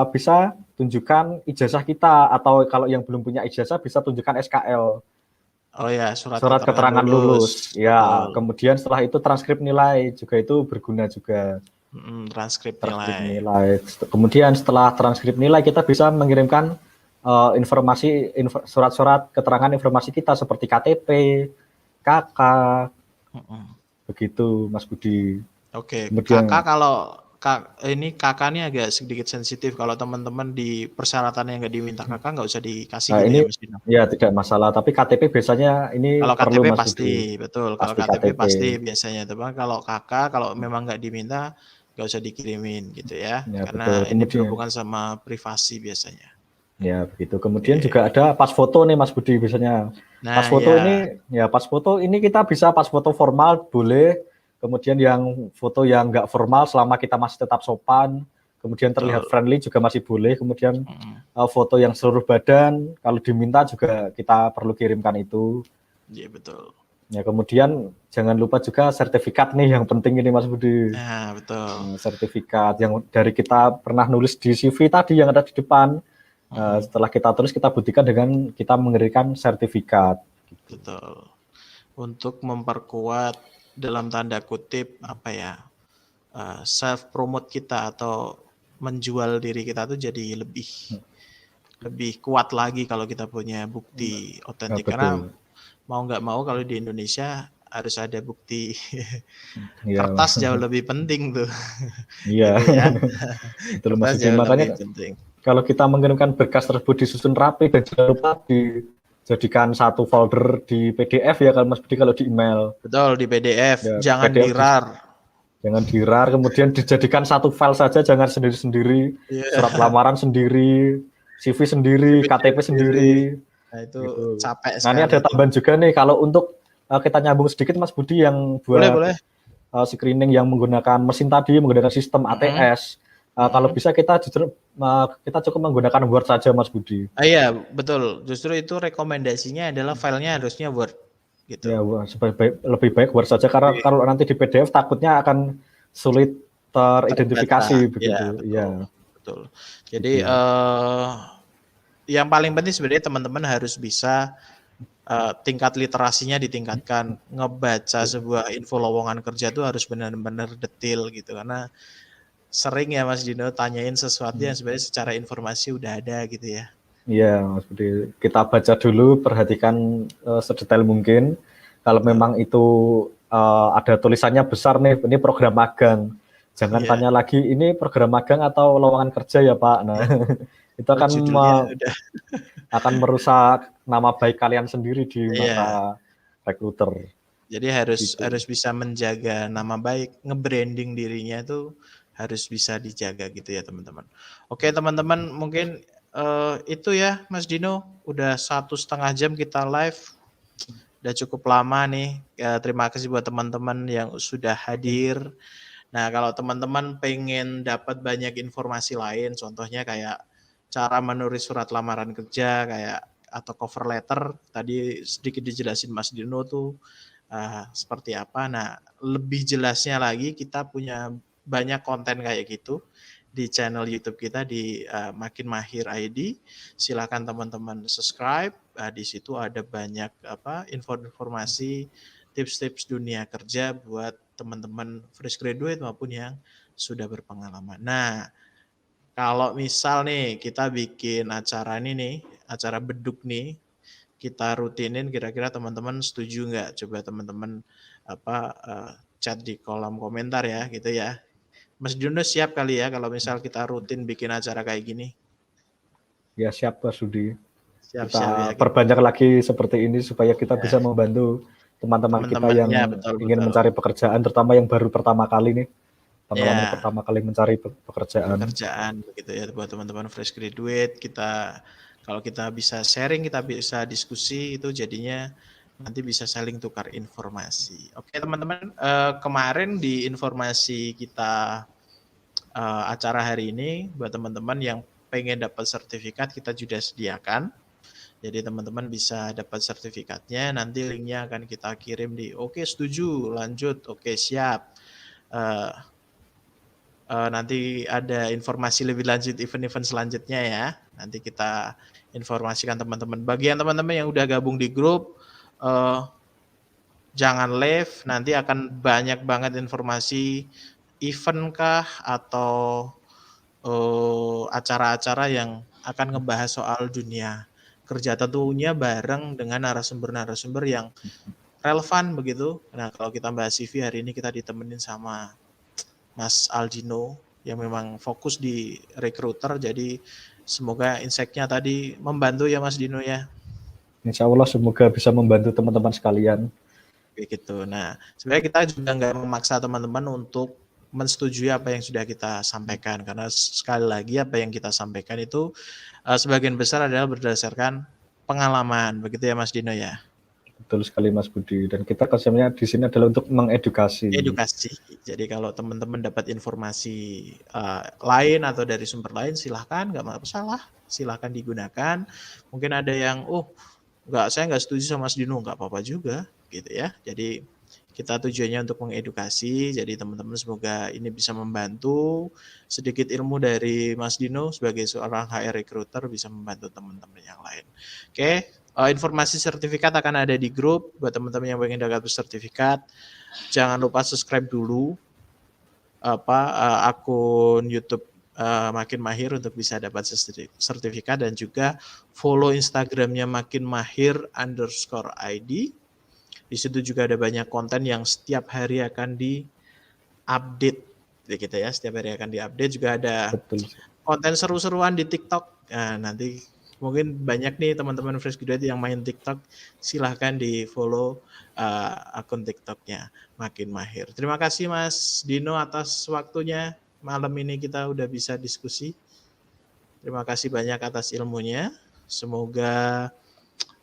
bisa tunjukkan ijazah kita, atau kalau yang belum punya ijazah bisa tunjukkan SKL, Oh ya, surat surat keterangan keterangan lulus, lulus. Ya, betul. kemudian setelah itu transkrip nilai juga itu berguna juga. Transkrip Transkrip nilai. nilai. Kemudian setelah transkrip nilai kita bisa mengirimkan surat-surat keterangan informasi kita seperti KTP, KK, Mhm. begitu Mas Budi. Oke, Kakak Kemudian kalau ini Kakak ini agak sedikit sensitif kalau teman-teman di persyaratan yang nggak diminta Kakak nggak usah dikasih gitu ini ya, Mas Dino? ya tidak masalah, tapi KTP biasanya ini Kalau perlu KTP Mas pasti, Budi, betul. Kalau pasti KTP KTP. pasti biasanya, tapi kalau Kakak kalau memang nggak diminta nggak usah dikirimin gitu ya, Ya karena betul. ini Kemudian berhubungan sama privasi biasanya. ya begitu. Kemudian Oke. juga ada pas foto nih Mas Budi biasanya. Pas Nah foto ya, ini ya pas foto ini kita bisa pas foto formal boleh. Kemudian yang foto yang nggak formal selama kita masih tetap sopan. Kemudian terlihat betul. friendly juga masih boleh. Kemudian Mhm. foto yang seluruh badan kalau diminta juga kita perlu kirimkan itu. Iya betul. Ya kemudian jangan lupa juga sertifikat nih yang penting ini Mas Budi. Nah betul. Sertifikat yang dari kita pernah nulis di CV tadi yang ada di depan. Mhm. Setelah kita tulis kita buktikan dengan kita mengirimkan sertifikat. Gitu. Betul. Untuk memperkuat dalam tanda kutip apa ya, self promote kita atau menjual diri kita tuh jadi lebih kuat lagi kalau kita punya bukti Ya, otentik. Karena betul. mau nggak mau kalau di Indonesia harus ada bukti Iya, kertas jauh lebih penting tuh, iya. gitu ya. Betul Mas Kertas Budi. jauh lebih Makanya penting. kalau kita mengirimkan berkas tersebut disusun rapi dan jangan lupa dijadikan satu folder di PDF ya kalau Mas Budi kalau di email. Betul, di PDF, Ya, jangan PDF di-RAR. jangan di-RAR, kemudian dijadikan satu file saja, jangan sendiri-sendiri. Iya, Surat lamaran sendiri, CV sendiri, CV KTP sendiri. sendiri. Nah, itu Gitu. capek Nah ini sekali ada tuh. tambahan juga nih kalau untuk kita nyambung sedikit Mas Budi yang Boleh, buat boleh. screening yang menggunakan mesin tadi menggunakan sistem Mhm, ATS. Kalau mhm. bisa kita justru kita cukup menggunakan Word saja Mas Budi. Iya, betul. Justru itu rekomendasinya adalah filenya harusnya Word, Ya gitu. lebih baik Word saja karena Lebih kalau nanti di PDF takutnya akan sulit terbaca. teridentifikasi Iya, begitu. betul, Iya, betul. Jadi, gitu. yang paling penting sebenarnya teman-teman harus bisa, tingkat literasinya ditingkatkan. Ngebaca sebuah info lowongan kerja itu harus benar-benar detail gitu, karena sering ya Mas Dino tanyain sesuatu yang sebenarnya secara informasi udah ada gitu ya. Iya, Mas Budi. Kita baca dulu, perhatikan sedetail mungkin. Kalau Betul. memang itu ada tulisannya besar nih, ini program magang. Jangan Iya. tanya lagi, ini program magang atau lowongan kerja ya Pak. Nah, Iya. itu Oh, judulnya udah akan merusak nama baik kalian sendiri di iya. mata recruiter. Jadi harus Gitu. harus bisa menjaga nama baik, nge-branding dirinya itu harus bisa dijaga gitu ya teman-teman. Oke teman-teman mungkin itu ya Mas Dino, udah 1,5 jam kita live, udah cukup lama nih. Ya, terima kasih buat teman-teman yang sudah hadir. Nah kalau teman-teman pengen dapat banyak informasi lain, contohnya kayak cara menulis surat lamaran kerja kayak atau cover letter, tadi sedikit dijelasin Mas Dino tuh seperti apa. Nah, lebih jelasnya lagi kita punya banyak konten kayak gitu di channel YouTube kita di Makin Mahir ID. Silakan teman-teman subscribe. Di situ ada banyak informasi, tips-tips dunia kerja buat teman-teman fresh graduate maupun yang sudah berpengalaman. Nah, kalau misal nih kita bikin acara ini nih, acara beduk nih, kita rutinin kira-kira teman-teman setuju nggak? Coba teman-teman chat di kolom komentar ya gitu ya. Mas Juno siap kali ya kalau misal kita rutin bikin acara kayak gini? Ya siap Pak Sudi. Siap-siap ya Kita kita perbanyak lagi seperti ini supaya kita bisa ya, membantu teman-teman kita yang teman-temannya ingin betul-betul. mencari pekerjaan, terutama yang baru pertama kali nih, pengalaman Ya, pertama kali mencari pekerjaan. pekerjaan begitu ya buat teman-teman fresh graduate. Kalau kita bisa sharing, kita bisa diskusi itu jadinya nanti bisa saling tukar informasi. Oke teman-teman, kemarin di informasi kita acara hari ini buat teman-teman yang pengen dapat sertifikat kita sudah sediakan. Jadi teman-teman bisa dapat sertifikatnya, nanti linknya akan kita kirim di oke setuju, lanjut, oke siap. Nanti ada informasi lebih lanjut event-event selanjutnya ya. Nanti kita informasikan teman-teman. Bagi yang teman-teman yang udah gabung di grup, jangan leave, nanti akan banyak banget informasi event kah atau acara-acara yang akan ngebahas soal dunia kerja, tentunya bareng dengan narasumber-narasumber yang relevan begitu. Nah, kalau kita bahas CV hari ini kita ditemenin sama Mas Aldino yang memang fokus di recruiter, jadi semoga insight-nya tadi membantu ya Mas Dino ya. Insya Allah semoga bisa membantu teman-teman sekalian. Kayak gitu. Nah, sebenarnya kita juga nggak memaksa teman-teman untuk mensetujui apa yang sudah kita sampaikan, karena sekali lagi apa yang kita sampaikan itu sebagian besar adalah berdasarkan pengalaman, begitu ya Mas Dino ya. Betul sekali Mas Budi. Dan kita konsepnya di sini adalah untuk mengedukasi. Edukasi. Jadi kalau teman-teman dapat informasi lain atau dari sumber lain, silahkan, nggak masalah, silahkan digunakan. Mungkin ada yang, saya nggak setuju sama Mas Dino, nggak apa-apa juga, gitu ya. Jadi kita tujuannya untuk mengedukasi, jadi teman-teman semoga ini bisa membantu sedikit ilmu dari Mas Dino sebagai seorang HR recruiter bisa membantu teman-teman yang lain. Oke, informasi sertifikat akan ada di grup buat teman-teman yang pengen dapat sertifikat. Jangan lupa subscribe dulu akun YouTube Makin Mahir untuk bisa dapat sertifikat, dan juga follow Instagramnya Makin Mahir _ID. Di situ juga ada banyak konten yang setiap hari akan di-update. Gitu ya, setiap hari akan di-update. Juga ada konten seru-seruan di TikTok. Nah, nanti mungkin banyak nih teman-teman fresh graduate yang main TikTok. Silahkan di-follow akun TikToknya Makin Mahir. Terima kasih Mas Dino atas waktunya. Malam ini kita udah bisa diskusi. Terima kasih banyak atas ilmunya. Semoga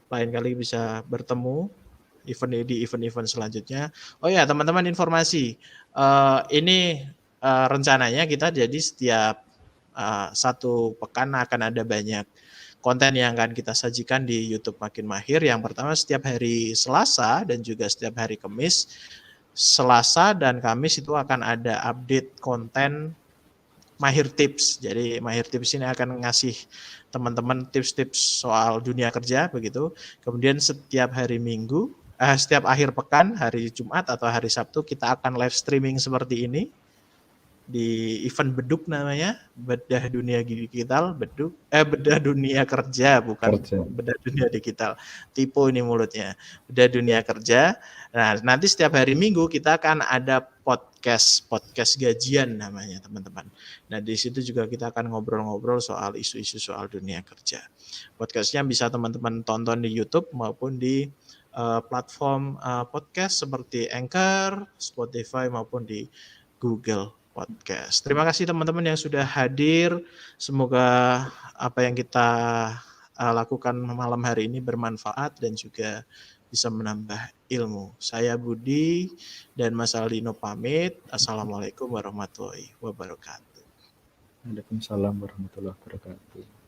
lain kali bisa bertemu di event-event selanjutnya. Oh ya teman-teman, informasi ini rencananya kita jadi setiap satu pekan akan ada banyak konten yang akan kita sajikan di YouTube Makin Mahir. Yang pertama setiap hari Selasa dan juga setiap hari Kamis. Selasa dan Kamis itu akan ada update konten Mahir Tips. Jadi Mahir Tips ini akan ngasih teman-teman tips-tips soal dunia kerja begitu. Kemudian setiap hari Minggu, setiap akhir pekan, hari Jumat atau hari Sabtu kita akan live streaming seperti ini di event Beduk namanya, Bedah Dunia Digital, Bedah Dunia Kerja, bukan Bedah Dunia Digital. Tipe ini mulutnya. Bedah Dunia Kerja. Nah, nanti setiap hari Minggu kita akan ada podcast gajian namanya, teman-teman. Nah, di situ juga kita akan ngobrol-ngobrol soal isu-isu soal dunia kerja. Podcastnya bisa teman-teman tonton di YouTube maupun di platform podcast seperti Anchor, Spotify maupun di Google Podcast. Terima kasih teman-teman yang sudah hadir. Semoga apa yang kita lakukan malam hari ini bermanfaat dan juga bisa menambah ilmu. Saya Budi dan Mas Aldino pamit. Assalamualaikum warahmatullahi wabarakatuh. Waalaikumsalam warahmatullahi wabarakatuh.